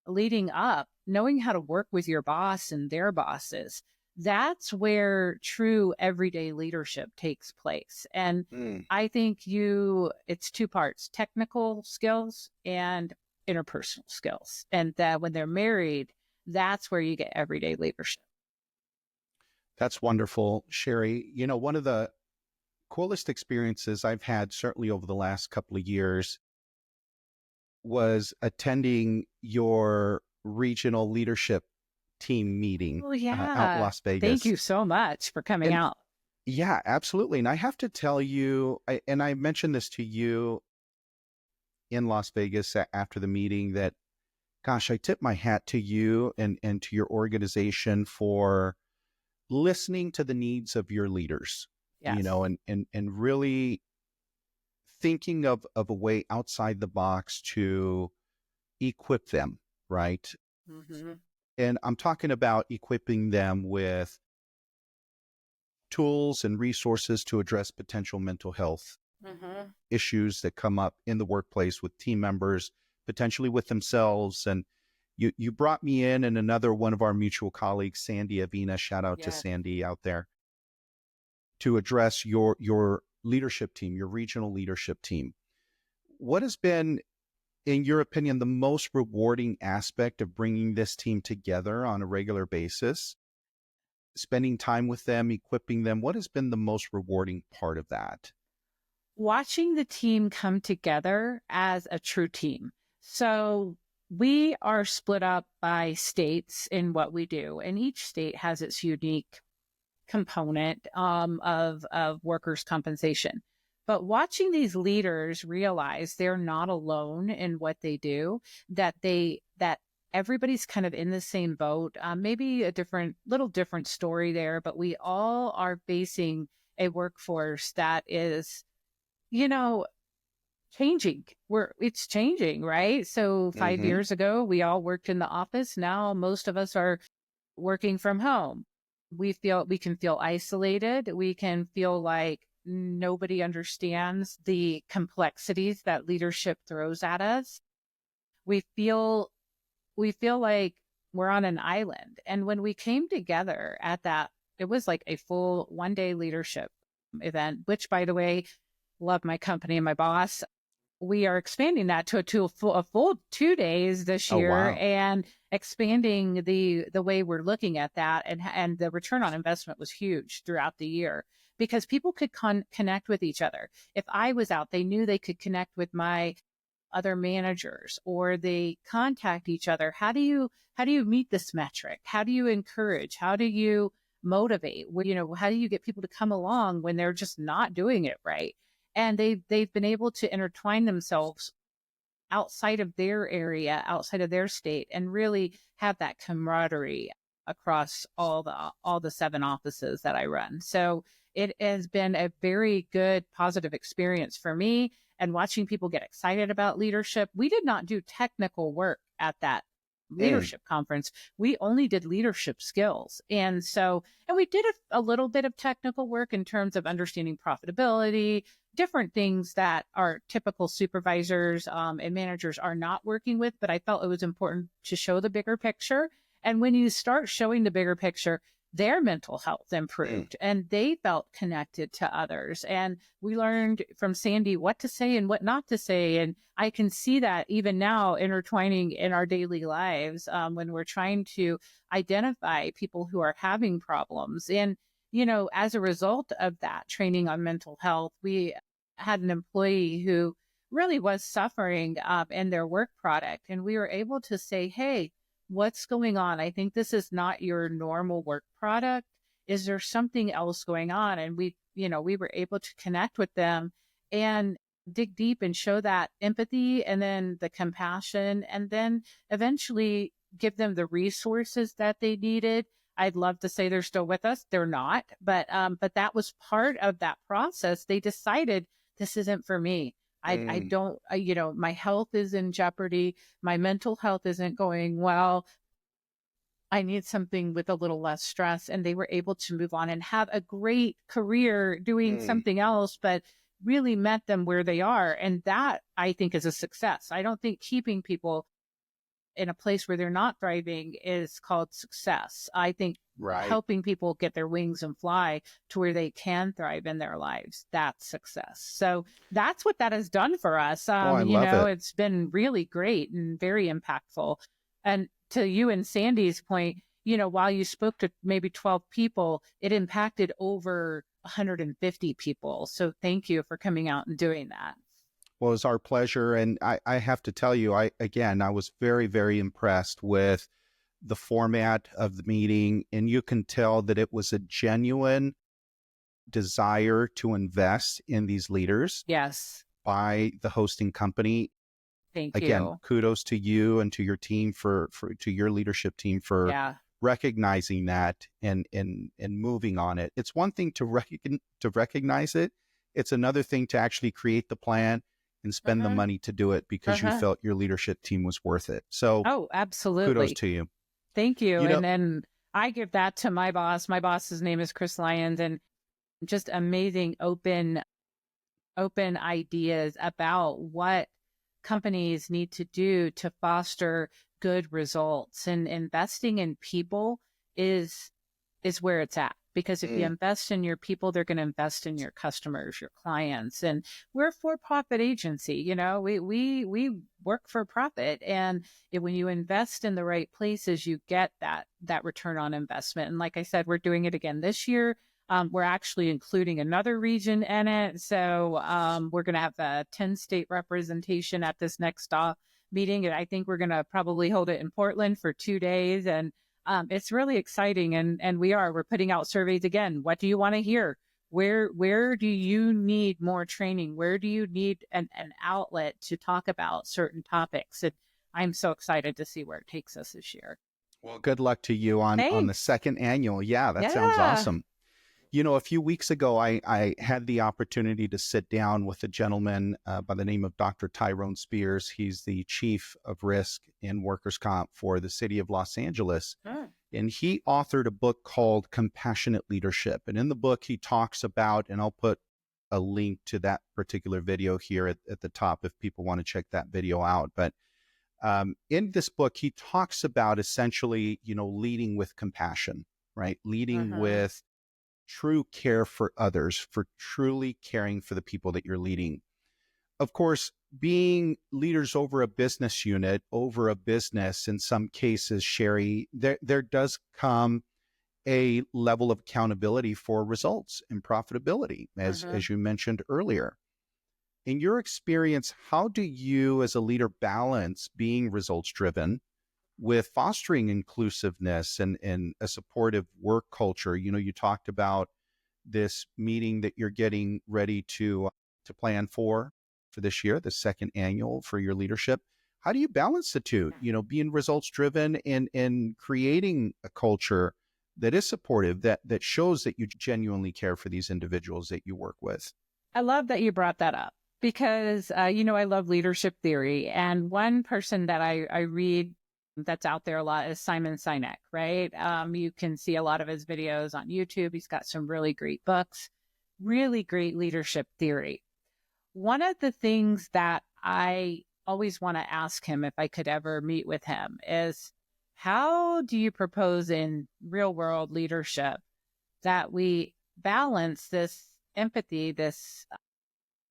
leading up, knowing how to work with your boss and their bosses, that's where true everyday leadership takes place. And Mm. I think it's two parts: technical skills and interpersonal skills. And that when they're married, that's where you get everyday leadership. That's wonderful, Shari. One of the coolest experiences I've had, certainly over the last couple of years, was attending your regional leadership team meeting Oh, out in yeah. Las Thank Vegas. you so much for coming And out. yeah, absolutely. And I have to tell you, and I mentioned this to you in Las Vegas after the meeting, that, gosh, I tip my hat to you and to your organization for listening to the needs of your leaders, Yes. and really thinking of a way outside the box to equip them, right? Mm-hmm. And I'm talking about equipping them with tools and resources to address potential mental health Mm-hmm. issues that come up in the workplace with team members, potentially with themselves. And you brought me in and another one of our mutual colleagues, Sandy Avina, shout out to Yes. Sandy out there, to address your leadership team, your regional leadership team. What has been, in your opinion, the most rewarding aspect of bringing this team together on a regular basis, spending time with them, equipping them? What has been the most rewarding part of that? Watching the team come together as a true team. So we are split up by states in what we do, and each state has its unique component of workers' compensation. But watching these leaders realize they're not alone in what they do, that everybody's kind of in the same boat. Maybe a little different story there, but we all are facing a workforce that is, you know, changing. It's changing, right? So five Mm-hmm. years ago, we all worked in the office. Now most of us are working from home. We can feel isolated. We can feel like nobody understands the complexities that leadership throws at us. We feel we feel like we're on an island. And when we came together at that, it was like a full 1 day leadership event, which, by the way, love my company and my boss. We are expanding that to a full 2 days this Oh, year, wow. and expanding the way we're looking at that, and the return on investment was huge throughout the year because people could connect with each other. If I was out, they knew they could connect with my other managers, or they contact each other. How do you meet this metric? How do you encourage? How do you motivate? How do you get people to come along when they're just not doing it right? And they've been able to intertwine themselves outside of their area, outside of their state, and really have that camaraderie across all the 7 offices that I run. So it has been a very good, positive experience for me. And watching people get excited about leadership. We did not do technical work at that Mm. leadership conference. We only did leadership skills. And we did a little bit of technical work in terms of understanding profitability, different things that our typical supervisors and managers are not working with. But I felt it was important to show the bigger picture. And when you start showing the bigger picture, their mental health Mm. improved and they felt connected to others. And we learned from Sandy what to say and what not to say. And I can see that even now intertwining in our daily lives when we're trying to identify people who are having problems. And, as a result of that training on mental health, we had an employee who really was suffering in their work product. And we were able to say, hey, what's going on? I think this is not your normal work product. Is there something else going on? And we were able to connect with them and dig deep and show that empathy and then the compassion, and then eventually give them the resources that they needed. I'd love to say they're still with us. They're not, but that was part of that process. They decided this isn't for me. I don't, my health is in jeopardy. My mental health isn't going well. I need something with a little less stress. And they were able to move on and have a great career doing something else, but really met them where they are. And that, I think, is a success. I don't think keeping people in a place where they're not thriving is called success. I think helping people get their wings and fly to where they can thrive in their lives, that's success. So that's what that has done for us. I love it. It's been really great and very impactful. And to you and Sandy's point, while you spoke to maybe 12 people, it impacted over 150 people. So thank you for coming out and doing that. Well, it's our pleasure. And I have to tell you, I was very, very impressed with the format of the meeting. And you can tell that it was a genuine desire to invest in these leaders. Yes. By the hosting company. Thank Again, you. kudos to you and to your team to your leadership team for recognizing that and moving on it. It's one thing to recognize it. It's another thing to actually create the plan and spend the money to do it because you felt your leadership team was worth it. So, absolutely. Kudos to you. Thank you. And then I give that to my boss. My boss's name is Chris Lyons, and just amazing open ideas about what companies need to do to foster good results. And investing in people is where it's at. Because if you invest in your people, they're going to invest in your customers, your clients. And we're a for-profit agency. We work for profit. And when you invest in the right places, you get that return on investment. And like I said, we're doing it again this year. We're actually including another region in it. So we're going to have a 10-state representation at this next meeting. And I think we're going to probably hold it in Portland for 2 days. And it's really exciting. And we're putting out surveys again. What do you want to hear? Where do you need more training? Where do you need an outlet to talk about certain topics? And I'm so excited to see where it takes us this year. Well, good luck to you on the second annual. Yeah, that sounds awesome. A few weeks ago, I had the opportunity to sit down with a gentleman by the name of Dr. Tyrone Spears. He's the chief of risk in workers' comp for the city of Los Angeles. And he authored a book called Compassionate Leadership. And in the book, he talks about, and I'll put a link to that particular video here at the top if people want to check that video out. But in this book, he talks about essentially, leading with compassion, right? Leading with true care for others, for truly caring for the people that you're leading. Of course, being leaders over a business unit, over a business, in some cases, Shari, there does come a level of accountability for results and profitability, as you mentioned earlier. In your experience, how do you as a leader balance being results driven with fostering inclusiveness and a supportive work culture? You talked about this meeting that you're getting ready to plan for this year, the second annual for your leadership. How do you balance the two, being results driven and creating a culture that is supportive, that shows that you genuinely care for these individuals that you work with? I love that you brought that up because, I love leadership theory. And one person that I read that's out there a lot is Simon Sinek, right? You can see a lot of his videos on YouTube. He's got some really great books, really great leadership theory. One of the things that I always want to ask him if I could ever meet with him is, how do you propose in real world leadership that we balance this empathy, this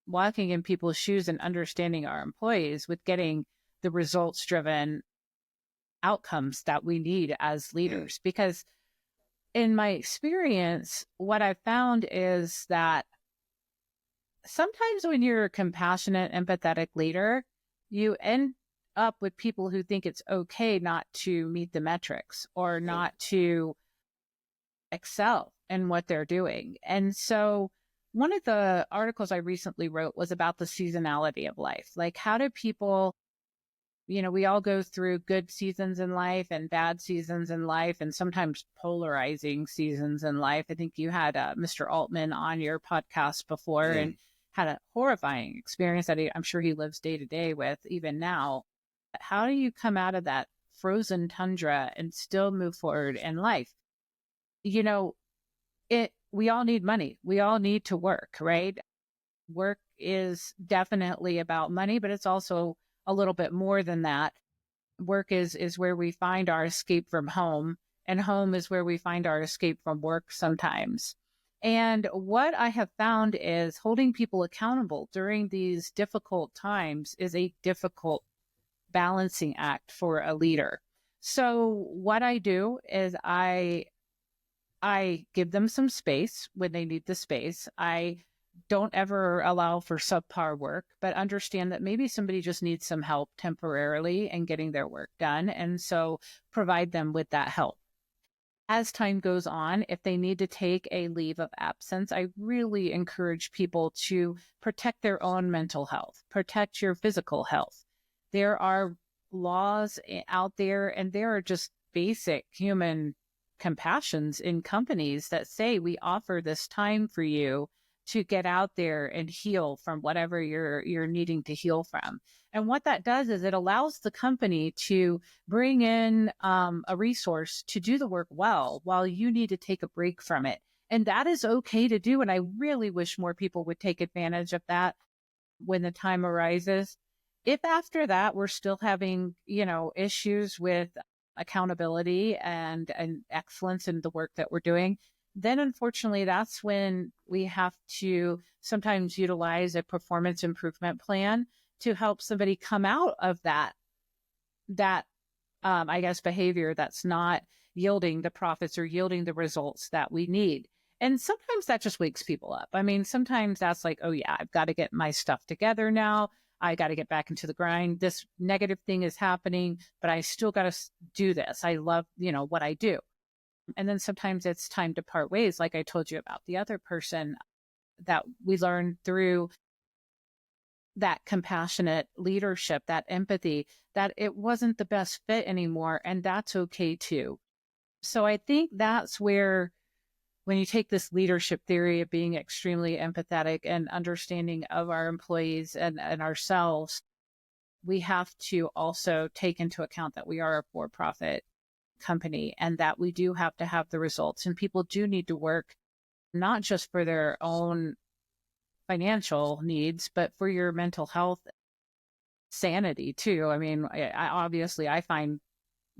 walking in people's shoes and understanding our employees with getting the results driven outcomes that we need as leaders? Because in my experience, what I've found is that sometimes when you're a compassionate, empathetic leader, you end up with people who think it's okay not to meet the metrics or not to excel in what they're doing. And so one of the articles I recently wrote was about the seasonality of life. Like, how do people, we all go through good seasons in life and bad seasons in life, and sometimes polarizing seasons in life. I think you had Mr. Altman on your podcast before, and had a horrifying experience that I'm sure he lives day to day with even now. How do you come out of that frozen tundra and still move forward in life? You know, we all need money. We all need to work, right? Work is definitely about money, but it's also a little bit more than that. Work is where we find our escape from home, and home is where we find our escape from work sometimes. And what I have found is holding people accountable during these difficult times is a difficult balancing act for a leader. So what I do is I give them some space when they need the space. I don't ever allow for subpar work, but understand that maybe somebody just needs some help temporarily in getting their work done. And so provide them with that help. As time goes on, if they need to take a leave of absence, I really encourage people to protect their own mental health, protect your physical health. There are laws out there, and there are just basic human compassions in companies that say we offer this time for you to get out there and heal from whatever you're needing to heal from. And what that does is it allows the company to bring in a resource to do the work well while you need to take a break from it. And that is okay to do. And I really wish more people would take advantage of that when the time arises. If after that we're still having, issues with accountability and excellence in the work that we're doing, then unfortunately that's when we have to sometimes utilize a performance improvement plan to help somebody come out of that I guess behavior that's not yielding the profits or yielding the results that we need. And sometimes that just wakes people up. I mean, sometimes that's like, oh yeah, I've got to get my stuff together now. I got to get back into the grind. This negative thing is happening, but I still got to do this. I love, what I do. And then sometimes it's time to part ways, like I told you about the other person that we learned through that compassionate leadership, that empathy, that it wasn't the best fit anymore. And that's okay too. So I think that's where, when you take this leadership theory of being extremely empathetic and understanding of our employees and ourselves, we have to also take into account that we are a for-profit company and that we do have to have the results, and people do need to work not just for their own financial needs, but for your mental health sanity too. I mean, I find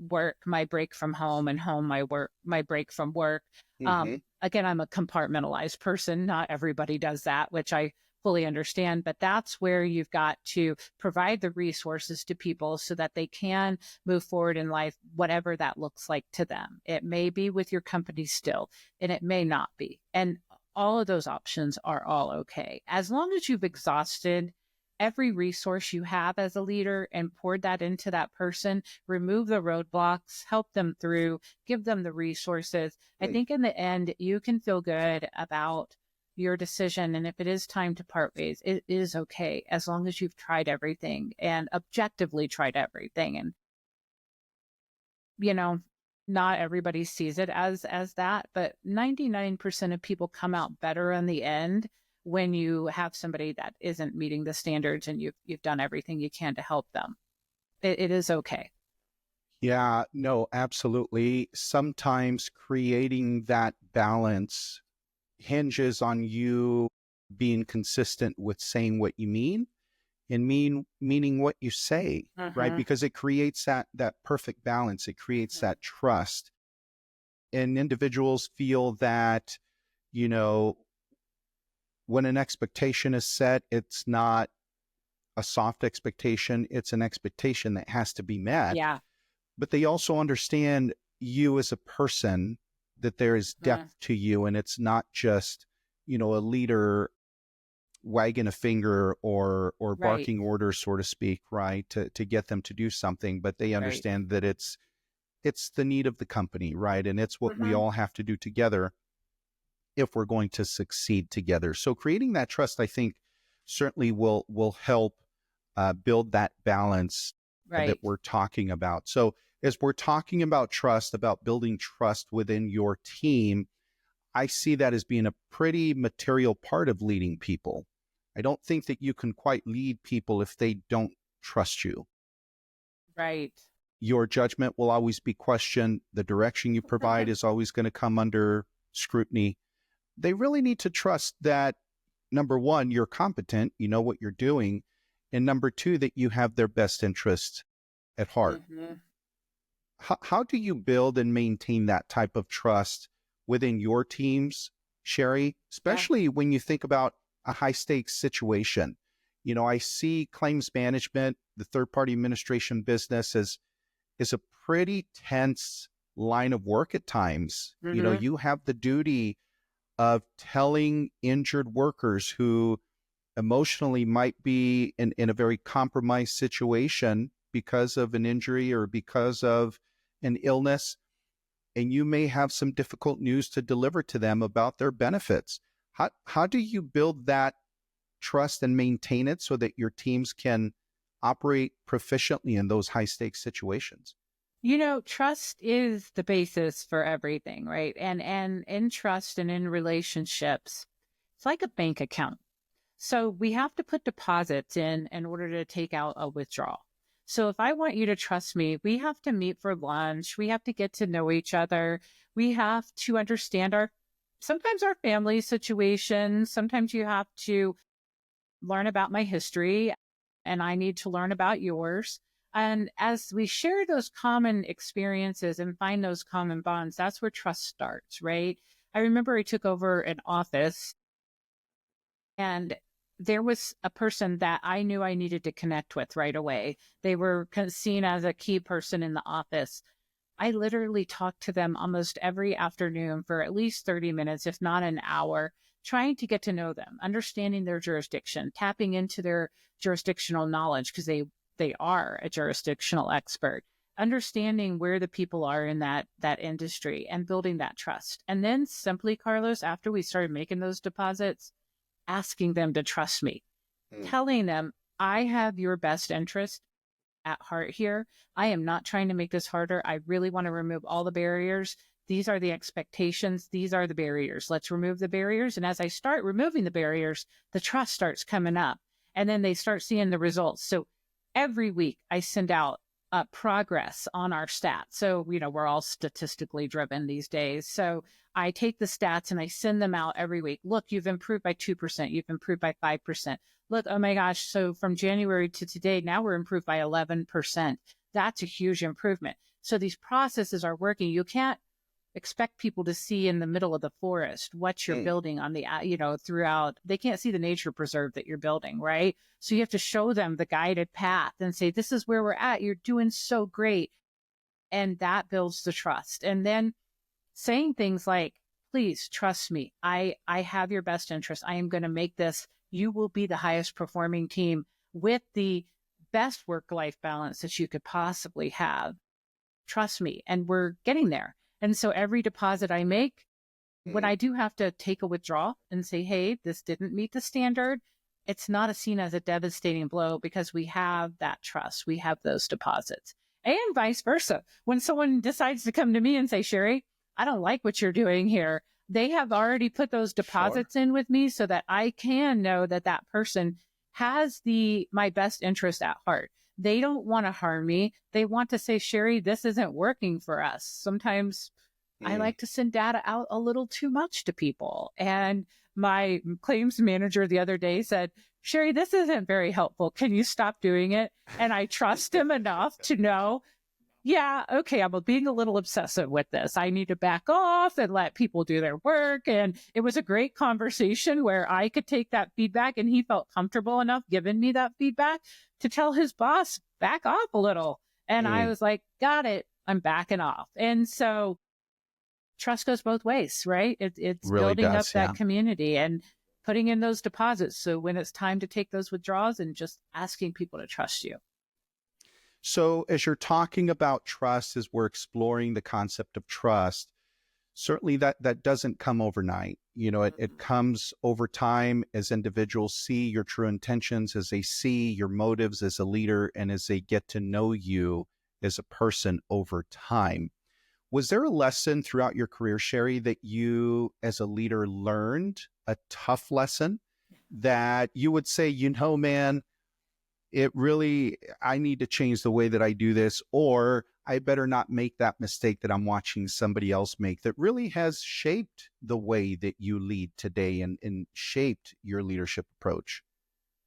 work my break from home, and home my break from work. Mm-hmm. Again, I'm a compartmentalized person. Not everybody does that, which I fully understand, but that's where you've got to provide the resources to people so that they can move forward in life, whatever that looks like to them. It may be with your company still, and it may not be. And all of those options are all okay. As long as you've exhausted every resource you have as a leader and poured that into that person, remove the roadblocks, help them through, give them the resources. I think in the end, you can feel good about your decision. And if it is time to part ways, it is okay, as long as you've tried everything and objectively tried everything. And, not everybody sees it as that, but 99% of people come out better in the end when you have somebody that isn't meeting the standards and you've done everything you can to help them. It is okay. Yeah, no, absolutely. Sometimes creating that balance hinges on you being consistent with saying what you mean and meaning what you say, right? Because it creates that perfect balance. It creates that trust. And individuals feel that, when an expectation is set, it's not a soft expectation, it's an expectation that has to be met. Yeah. But they also understand you as a person, that there is depth to you, and it's not just, a leader wagging a finger or barking orders, so to speak, right, to get them to do something, but they understand that it's the need of the company, right? And it's what we all have to do together if we're going to succeed together. So creating that trust, I think, certainly will help build that balance that we're talking about. So as we're talking about trust, about building trust within your team, I see that as being a pretty material part of leading people. I don't think that you can quite lead people if they don't trust you. Right. Your judgment will always be questioned. The direction you provide is always going to come under scrutiny. They really need to trust that, number one, you're competent, you know what you're doing, and number two, that you have their best interest at heart. Mm-hmm. How do you build and maintain that type of trust within your teams, Shari, Yeah. especially when you think about a high stakes situation? You know, I see claims management, the third party administration business is a pretty tense line of work at times. You know, Mm-hmm. you have the duty of telling injured workers who emotionally might be in a very compromised situation because of an injury or because of an illness, and you may have some difficult news to deliver to them about their benefits. How do you build that trust and maintain it so that your teams can operate proficiently in those high stakes situations? Trust is the basis for everything, right? And in trust and in relationships, it's like a bank account. So we have to put deposits in order to take out a withdrawal. So if I want you to trust me, we have to meet for lunch. We have to get to know each other. We have to understand sometimes our family situations. Sometimes you have to learn about my history and I need to learn about yours. And as we share those common experiences and find those common bonds, that's where trust starts, right? I remember I took over an office and there was a person that I knew I needed to connect with right away. They were seen as a key person in the office. I literally talked to them almost every afternoon for at least 30 minutes, if not an hour, trying to get to know them, understanding their jurisdiction, tapping into their jurisdictional knowledge because they are a jurisdictional expert, understanding where the people are in that industry and building that trust. And then simply, Carlos, after we started making those deposits, asking them to trust me, telling them, I have your best interest at heart here. I am not trying to make this harder. I really want to remove all the barriers. These are the expectations. These are the barriers. Let's remove the barriers. And as I start removing the barriers, the trust starts coming up and then they start seeing the results. So every week I send out progress on our stats. So, we're all statistically driven these days. So I take the stats and I send them out every week. Look, you've improved by 2%. You've improved by 5%. Look, oh my gosh. So from January to today, now we're improved by 11%. That's a huge improvement. So these processes are working. You can't expect people to see in the middle of the forest what you're building on throughout. They can't see the nature preserve that you're building, right? So you have to show them the guided path and say, this is where we're at. You're doing so great. And that builds the trust. And then saying things like, please trust me. I have your best interest. I am going to make this. You will be the highest performing team with the best work-life balance that you could possibly have. Trust me. And we're getting there. And so every deposit I make, when I do have to take a withdrawal and say, hey, this didn't meet the standard, it's not seen as a devastating blow because we have that trust. We have those deposits. And vice versa. When someone decides to come to me and say, Shari, I don't like what you're doing here, they have already put those deposits in with me so that I can know that that person has my best interest at heart. They don't want to harm me. They want to say, Shari, this isn't working for us. Sometimes I like to send data out a little too much to people. And my claims manager the other day said, Shari, this isn't very helpful. Can you stop doing it? And I trust him enough to know, yeah, okay, I'm being a little obsessive with this. I need to back off and let people do their work. And it was a great conversation where I could take that feedback and he felt comfortable enough giving me that feedback to tell his boss, back off a little. And I was like, got it. I'm backing off. And so trust goes both ways, right? It's Really building up does, that yeah. community and putting in those deposits. So when it's time to take those withdrawals and just asking people to trust you. So as you're talking about trust, as we're exploring the concept of trust, certainly that doesn't come overnight. It comes over time as individuals see your true intentions, as they see your motives as a leader, and as they get to know you as a person over time. Was there a lesson throughout your career, Shari, that you as a leader learned, a tough lesson that you would say, man, I need to change the way that I do this, or I better not make that mistake that I'm watching somebody else make, that really has shaped the way that you lead today and shaped your leadership approach?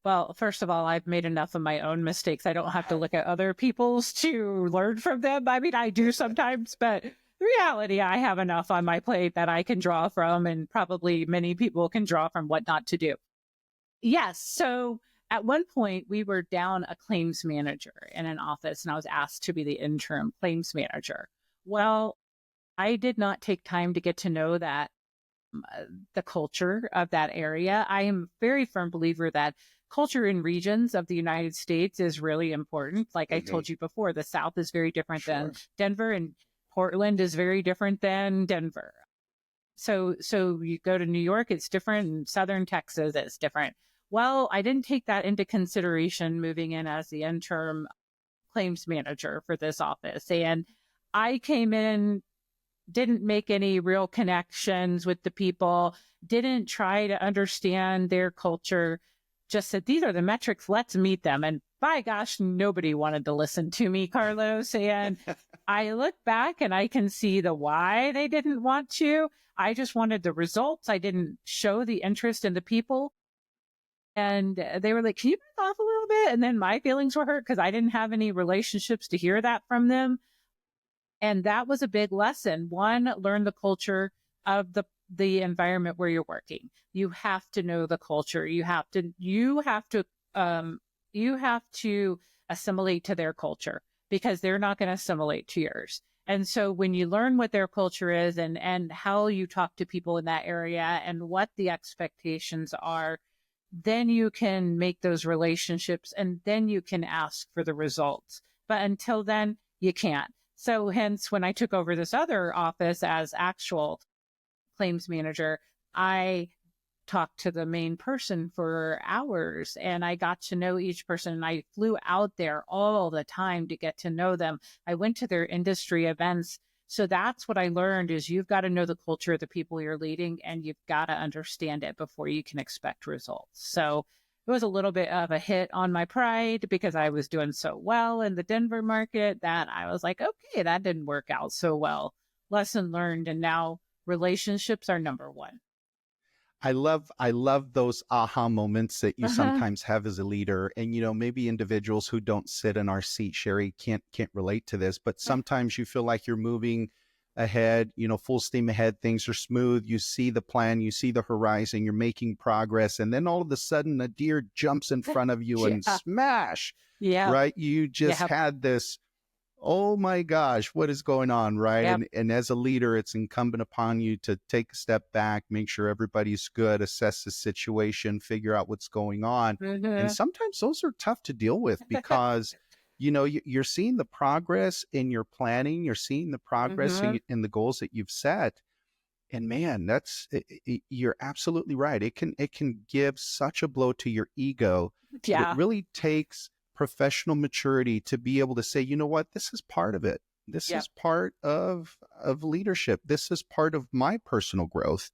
Well, first of all, I've made enough of my own mistakes. I don't have to look at other people's to learn from them. I mean, I do sometimes, but the reality, I have enough on my plate that I can draw from, and probably many people can draw from what not to do. Yes. So at one point, we were down a claims manager in an office, and I was asked to be the interim claims manager. Well, I did not take time to get to know the culture of that area. I am a very firm believer that culture in regions of the United States is really important. Like I told you before, the South is very different than Denver, and Portland is very different than Denver. So you go to New York, it's different, and Southern Texas, it's different. Well, I didn't take that into consideration moving in as the interim claims manager for this office. And I came in, didn't make any real connections with the people, didn't try to understand their culture, just said, these are the metrics, let's meet them. And by gosh, nobody wanted to listen to me, Carlos. And I look back and I can see the why they didn't want to. I just wanted the results. I didn't show the interest in the people. And they were like, can you back off a little bit? And then my feelings were hurt because I didn't have any relationships to hear that from them. And that was a big lesson. One, learn the culture of the environment where you're working. You have to know the culture. You have to assimilate to their culture, because they're not going to assimilate to yours. And so when you learn what their culture is and how you talk to people in that area and what the expectations are, then you can make those relationships, and then you can ask for the results. But until then, you can't. So hence, when I took over this other office as actual claims manager, I talked to the main person for hours, and I got to know each person. And I flew out there all the time to get to know them. I went to their industry events. So that's what I learned, is you've got to know the culture of the people you're leading, and you've got to understand it before you can expect results. So it was a little bit of a hit on my pride, because I was doing so well in the Denver market that I was like, okay, that didn't work out so well. Lesson learned. And now relationships are number one. I love those aha moments that you sometimes have as a leader. And, maybe individuals who don't sit in our seat, Shari, can't relate to this, but sometimes you feel like you're moving ahead, full steam ahead, things are smooth. You see the plan, you see the horizon, you're making progress. And then all of a sudden a deer jumps in front of you and smash, right? You just had this, oh my gosh, what is going on, right? And as a leader, it's incumbent upon you to take a step back, make sure everybody's good, assess the situation, figure out what's going on. And sometimes those are tough to deal with, because you're seeing the progress in your planning, you're seeing the progress in the goals that you've set. And man, you're absolutely right. It can give such a blow to your ego. It really takes professional maturity to be able to say, you know what, this is part of it. This is part of leadership. This is part of my personal growth.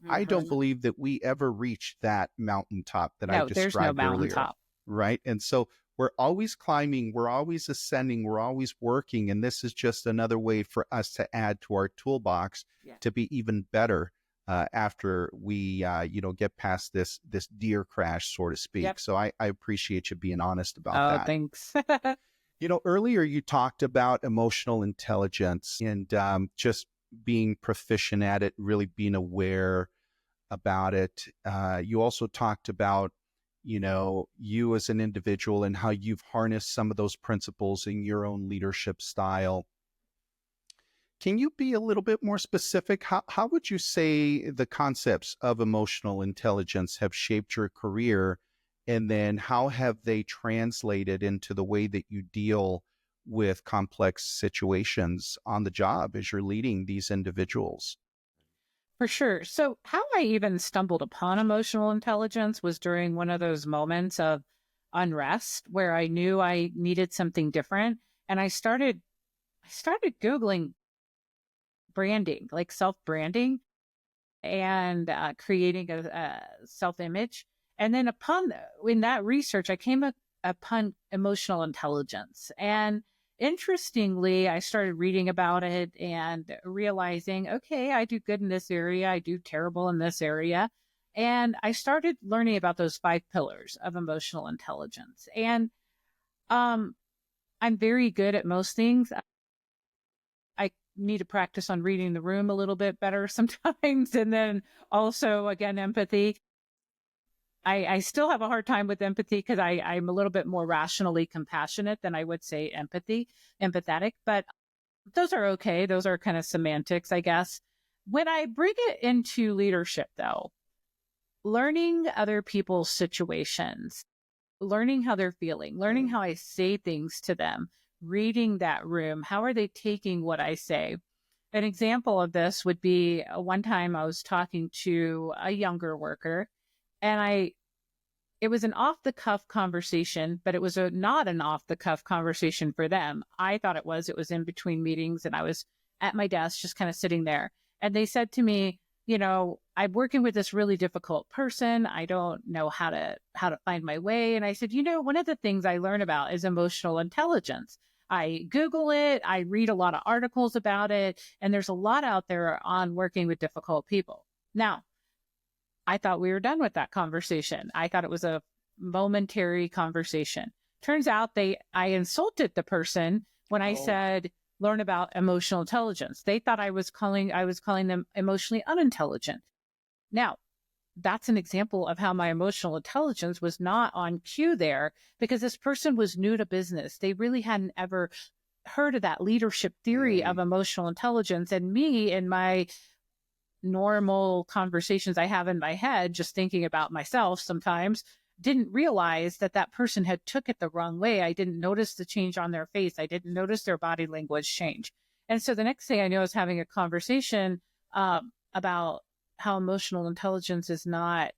I don't believe that we ever reach that mountaintop that I described there's no earlier. mountaintop. Right. And so we're always climbing, we're always ascending, we're always working. And this is just another way for us to add to our toolbox to be even better after we, get past this deer crash, so to speak. So I appreciate you being honest about that. Thanks. Earlier you talked about emotional intelligence and just being proficient at it, really being aware about it. You also talked about, you as an individual and how you've harnessed some of those principles in your own leadership style. Can you be a little bit more specific? How would you say the concepts of emotional intelligence have shaped your career? And then how have they translated into the way that you deal with complex situations on the job as you're leading these individuals? For sure. So how I even stumbled upon emotional intelligence was during one of those moments of unrest where I knew I needed something different. And I started Googling branding, like self-branding, and creating a self-image. And then in that research, I came upon emotional intelligence. And interestingly, I started reading about it and realizing, okay, I do good in this area. I do terrible in this area. And I started learning about those 5 pillars of emotional intelligence. And um, I'm very good at most things. I need to practice on reading the room a little bit better sometimes. And then also, again, empathy. I still have a hard time with empathy because I'm a little bit more rationally compassionate than I would say empathetic, but those are okay. Those are kind of semantics, I guess. When I bring it into leadership, though, learning other people's situations, learning how they're feeling, learning how I say things to them, reading that room, how are they taking what I say? An example of this would be one time I was talking to a younger worker, and it was an off the cuff conversation, but it was not an off the cuff conversation for them. I thought it was. It was in between meetings, and I was at my desk just kind of sitting there. And they said to me, I'm working with this really difficult person. I don't know how to find my way. And I said, one of the things I learn about is emotional intelligence. I Google it, I read a lot of articles about it, and there's a lot out there on working with difficult people. Now, I thought we were done with that conversation. I thought it was a momentary conversation. Turns out I insulted the person when I said, learn about emotional intelligence. They thought I was calling them emotionally unintelligent. Now, that's an example of how my emotional intelligence was not on cue there, because this person was new to business. They really hadn't ever heard of that leadership theory of emotional intelligence. And me, in my normal conversations I have in my head, just thinking about myself sometimes, didn't realize that person had took it the wrong way. I didn't notice the change on their face. I didn't notice their body language change. And so the next thing I know, I was having a conversation about how emotional intelligence is not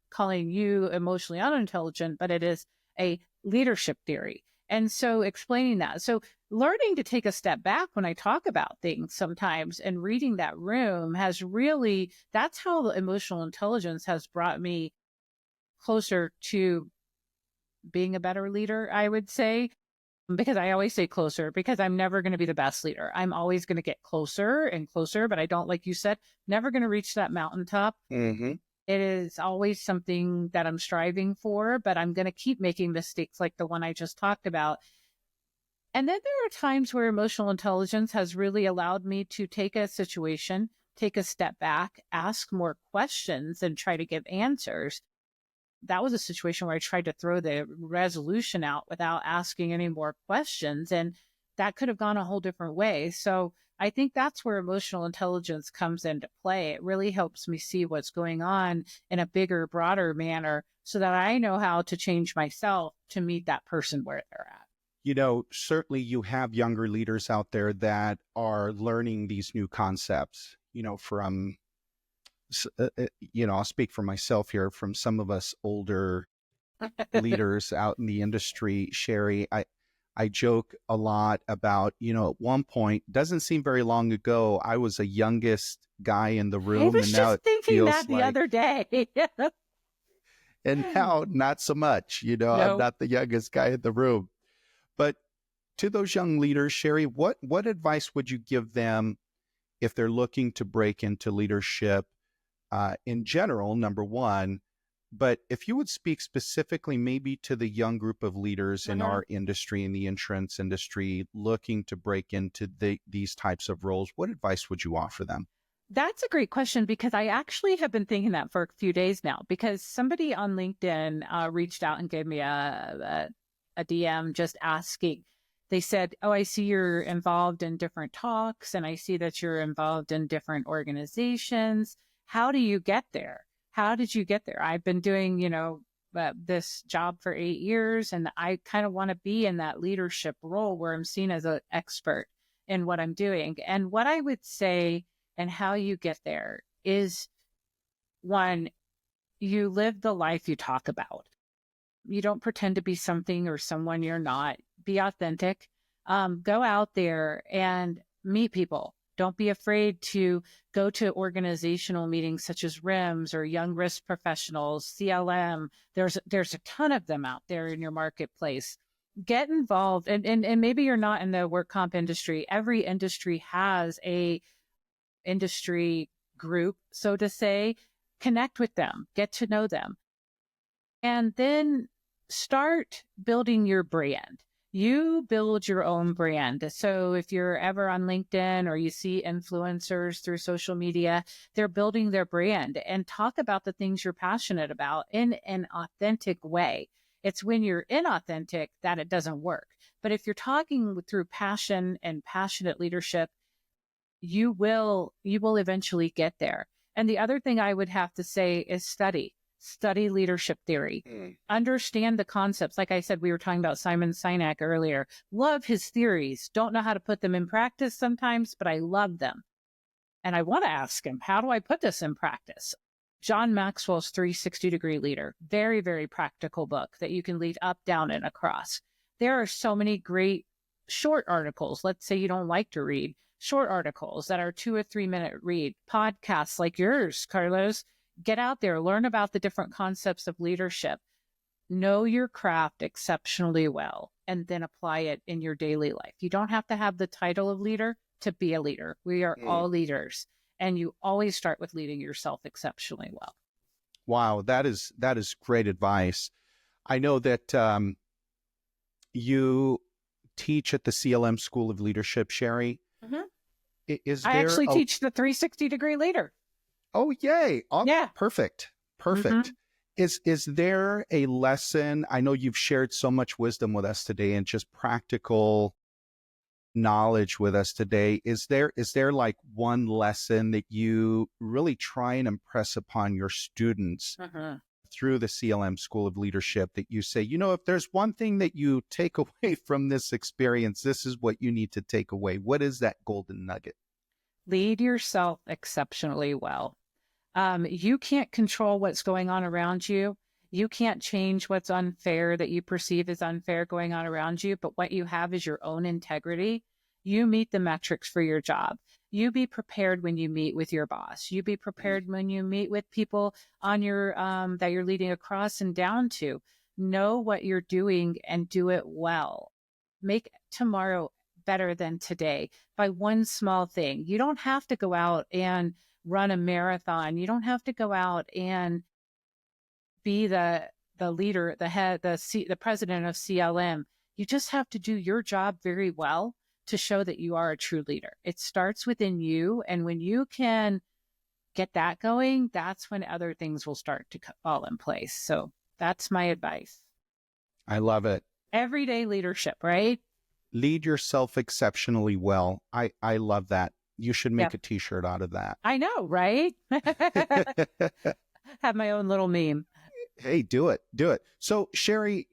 calling you emotionally unintelligent, but it is a leadership theory. And so explaining that. So learning to take a step back when I talk about things sometimes, and reading that room that's how the emotional intelligence has brought me closer to being a better leader, I would say. Because I always say closer, because I'm never going to be the best leader. I'm always going to get closer and closer, but I don't, like you said, never going to reach that mountaintop. Mm-hmm. It is always something that I'm striving for, but I'm going to keep making mistakes like the one I just talked about. And then there are times where emotional intelligence has really allowed me to take a situation, take a step back, ask more questions, and try to give answers. That was a situation where I tried to throw the resolution out without asking any more questions, and that could have gone a whole different way. So I think that's where emotional intelligence comes into play. It really helps me see what's going on in a bigger, broader manner, so that I know how to change myself to meet that person where they're at. Certainly you have younger leaders out there that are learning these new concepts, from, I'll speak for myself here, from some of us older leaders out in the industry. Shari, I joke a lot about, at one point, doesn't seem very long ago, I was the youngest guy in the room. I was and now just thinking that the other day. And now not so much, I'm not the youngest guy in the room. But to those young leaders, Shari, what advice would you give them if they're looking to break into leadership in general, number one? But if you would speak specifically maybe to the young group of leaders in our industry, in the insurance industry, looking to break into these types of roles, what advice would you offer them? That's a great question, because I actually have been thinking that for a few days now, because somebody on LinkedIn reached out and gave me a DM just asking. They said, I see you're involved in different talks, and I see that you're involved in different organizations. How do you get there? How did you get there? I've been doing, this job for 8 years, and I kind of want to be in that leadership role where I'm seen as an expert in what I'm doing. And what I would say, and how you get there, is, one, you live the life you talk about. You don't pretend to be something or someone you're not. Be authentic. Go out there and meet people. Don't be afraid to go to organizational meetings such as RIMS or Young Risk Professionals, CLM. There's a ton of them out there in your marketplace. Get involved. And maybe you're not in the work comp industry. Every industry has a industry group, so to say. Connect with them, get to know them, and then start building your brand. You build your own brand. So if you're ever on LinkedIn or you see influencers through social media, they're building their brand, and talk about the things you're passionate about in an authentic way. It's when you're inauthentic that it doesn't work. But if you're talking through passion and passionate leadership, you will eventually get there. And the other thing I would have to say is study leadership theory. Understand the concepts. Like I said, we were talking about Simon Sinek earlier. Love his theories. Don't know how to put them in practice sometimes, but I love them. And I want to ask him, how do I put this in practice? John Maxwell's 360-Degree Leader, very, very practical book that you can lead up, down, and across. There are so many great short articles. Let's say you don't like to read. Short articles that are 2 or 3 minute read, podcasts like yours, Carlos. Get out there, learn about the different concepts of leadership, know your craft exceptionally well, and then apply it in your daily life. You don't have to have the title of leader to be a leader. We are all leaders, and you always start with leading yourself exceptionally well. Wow, that is great advice. I know that you teach at the CLM School of Leadership, Shari. I actually teach the 360-Degree Leader. Oh, yay. Oh, yeah. Perfect. Is there a lesson? I know you've shared so much wisdom with us today and just practical knowledge with us today. Is there like one lesson that you really try and impress upon your students through the CLM School of Leadership that you say, if there's one thing that you take away from this experience, this is what you need to take away? What is that golden nugget? Lead yourself exceptionally well. You can't control what's going on around you. You can't change what's unfair that you perceive as unfair going on around you. But what you have is your own integrity. You meet the metrics for your job. You be prepared when you meet with your boss. You be prepared when you meet with people on your that you're leading across and down to. Know what you're doing and do it well. Make tomorrow better than today by one small thing. You don't have to go out and run a marathon. You don't have to go out and be the leader, the head, the president of CLM. You just have to do your job very well to show that you are a true leader. It starts within you. And when you can get that going, that's when other things will start to fall in place. So that's my advice. I love it. Everyday leadership, right? Lead yourself exceptionally well. I love that. You should make a t-shirt out of that. I know, right? Have my own little meme. Hey, do it. So Shari,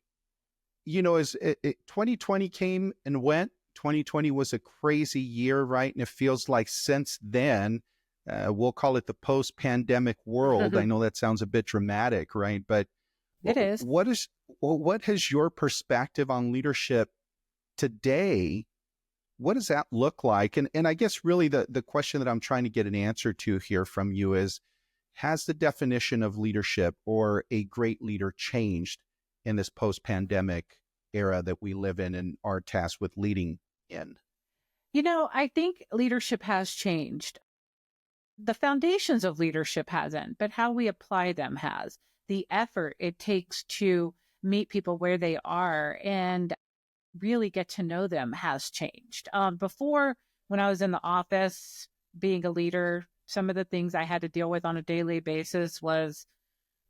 as 2020 came and went, 2020 was a crazy year, right? And it feels like since then, we'll call it the post-pandemic world. I know that sounds a bit dramatic, right? But it is. What has your perspective on leadership today? What does that look like? And I guess really the question that I'm trying to get an answer to here from you is, has the definition of leadership or a great leader changed in this post-pandemic era that we live in and are tasked with leading in? I think leadership has changed. The foundations of leadership hasn't, but how we apply them has. The effort it takes to meet people where they are and really get to know them has changed. Before, when I was in the office being a leader, some of the things I had to deal with on a daily basis was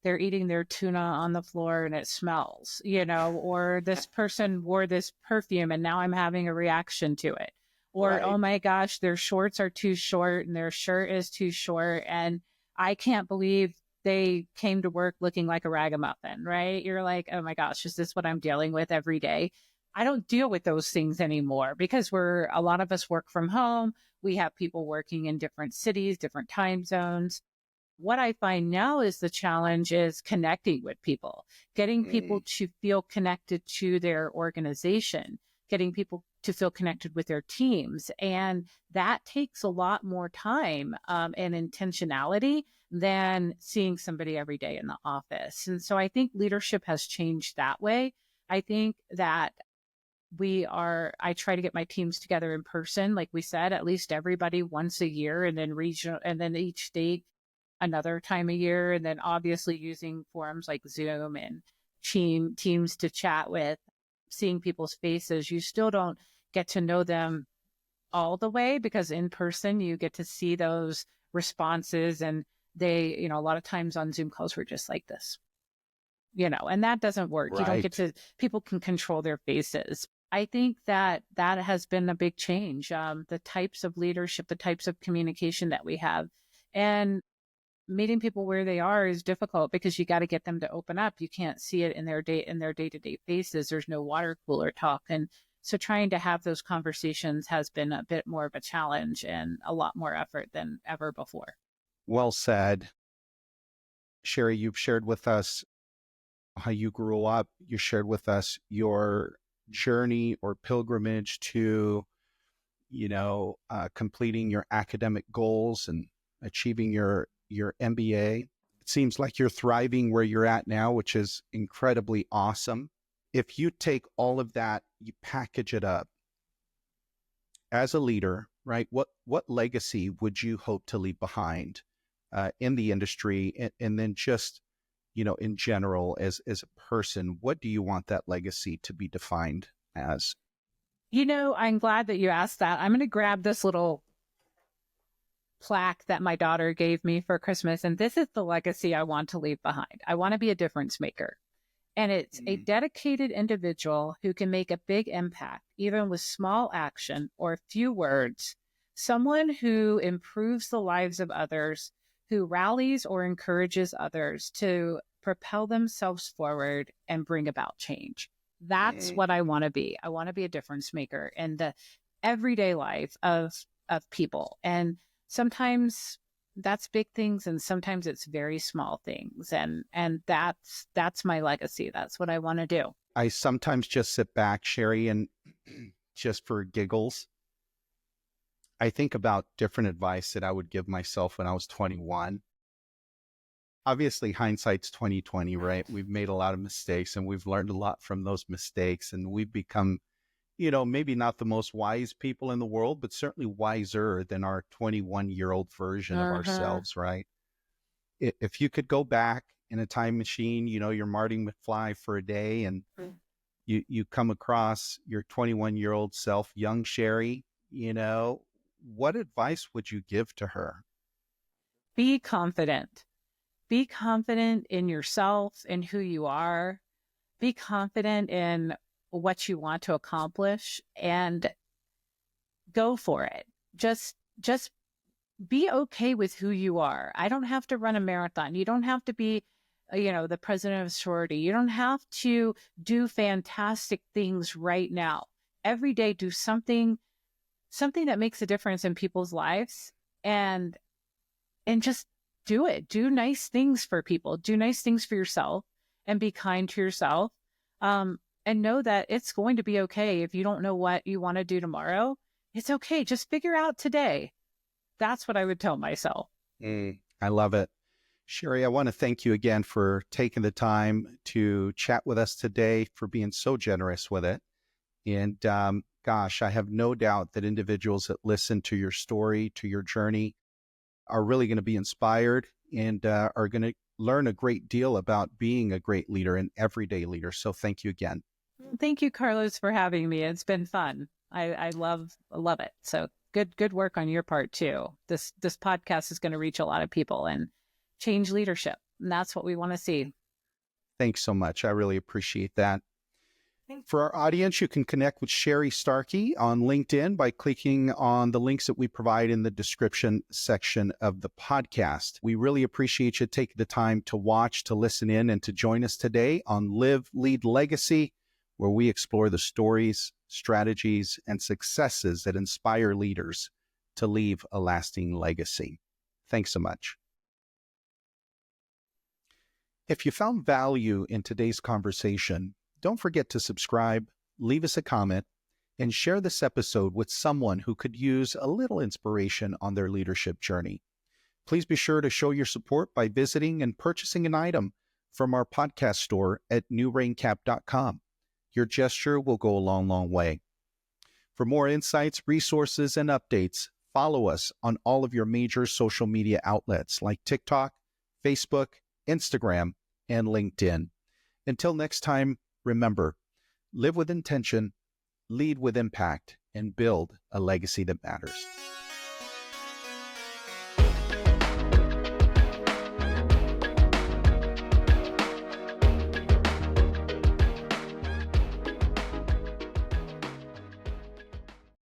they're eating their tuna on the floor and it smells, or this person wore this perfume and now I'm having a reaction to it. Or, right. Oh my gosh, their shorts are too short and their shirt is too short. And I can't believe they came to work looking like a ragamuffin, right? You're like, oh my gosh, is this what I'm dealing with every day? I don't deal with those things anymore because a lot of us work from home. We have people working in different cities, different time zones. What I find now is the challenge is connecting with people, getting people to feel connected to their organization, getting people to feel connected with their teams. And that takes a lot more time and intentionality than seeing somebody every day in the office. And so I think leadership has changed that way. I think that I try to get my teams together in person, like we said, at least everybody once a year, and then regional, and then each state another time a year. And then obviously using forums like Zoom and teams to chat with, seeing people's faces. You still don't get to know them all the way, because in person you get to see those responses, and they, a lot of times on Zoom calls we're just like this, and that doesn't work. You don't get Right. to, people can control their faces. I think that has been a big change. The types of leadership, the types of communication that we have, and meeting people where they are is difficult, because you got to get them to open up. You can't see it in their day-to-day faces. There's no water cooler talk. And so trying to have those conversations has been a bit more of a challenge and a lot more effort than ever before. Well said. Shari, you've shared with us how you grew up. You shared with us your journey or pilgrimage to, completing your academic goals and achieving your MBA. It seems like you're thriving where you're at now, which is incredibly awesome. If you take all of that, you package it up as a leader, right? What legacy would you hope to leave behind in the industry, and then just in general as a person? What do you want that legacy to be defined as? I'm glad that you asked that. I'm going to grab this little plaque that my daughter gave me for Christmas, and this is the legacy I want to leave behind. I want to be a difference maker. And it's a dedicated individual who can make a big impact, even with small action or few words. Someone who improves the lives of others, who rallies or encourages others to propel themselves forward and bring about change. That's what I want to be. I want to be a difference maker in the everyday life of people. And sometimes that's big things, and sometimes it's very small things, and that's my legacy. That's what I want to do. I sometimes just sit back, Shari, and just for giggles, I think about different advice that I would give myself when I was 21. Obviously, hindsight's 2020, right? We've made a lot of mistakes, and we've learned a lot from those mistakes, and we've become, maybe not the most wise people in the world, but certainly wiser than our 21-year-old version of ourselves, right? If you could go back in a time machine, you're Marty McFly for a day, and you come across your 21-year-old self, young Shari, what advice would you give to her? Be confident. Be confident in yourself and who you are. Be confident in what you want to accomplish, and go for it. Just be okay with who you are. I don't have to run a marathon. You don't have to be, the president of a sorority. You don't have to do fantastic things right now. Every day, do something that makes a difference in people's lives, and just do it. Do nice things for people. Do nice things for yourself, and be kind to yourself. And know that it's going to be okay if you don't know what you want to do tomorrow. It's okay. Just figure out today. That's what I would tell myself. I love it. Shari, I want to thank you again for taking the time to chat with us today, for being so generous with it. And gosh, I have no doubt that individuals that listen to your story, to your journey, are really going to be inspired, and are going to learn a great deal about being a great leader, an everyday leader. So thank you again. Thank you, Carlos, for having me. It's been fun. I love it. So good work on your part too. This podcast is going to reach a lot of people and change leadership. And that's what we want to see. Thanks so much. I really appreciate that. For our audience, you can connect with Shari Starkey on LinkedIn by clicking on the links that we provide in the description section of the podcast. We really appreciate you taking the time to watch, to listen in, and to join us today on Live, Lead, Legacy, where we explore the stories, strategies, and successes that inspire leaders to leave a lasting legacy. Thanks so much. If you found value in today's conversation, don't forget to subscribe, leave us a comment, and share this episode with someone who could use a little inspiration on their leadership journey. Please be sure to show your support by visiting and purchasing an item from our podcast store at newraincap.com. Your gesture will go a long, long way. For more insights, resources, and updates, follow us on all of your major social media outlets like TikTok, Facebook, Instagram, and LinkedIn. Until next time, remember, live with intention, lead with impact, and build a legacy that matters.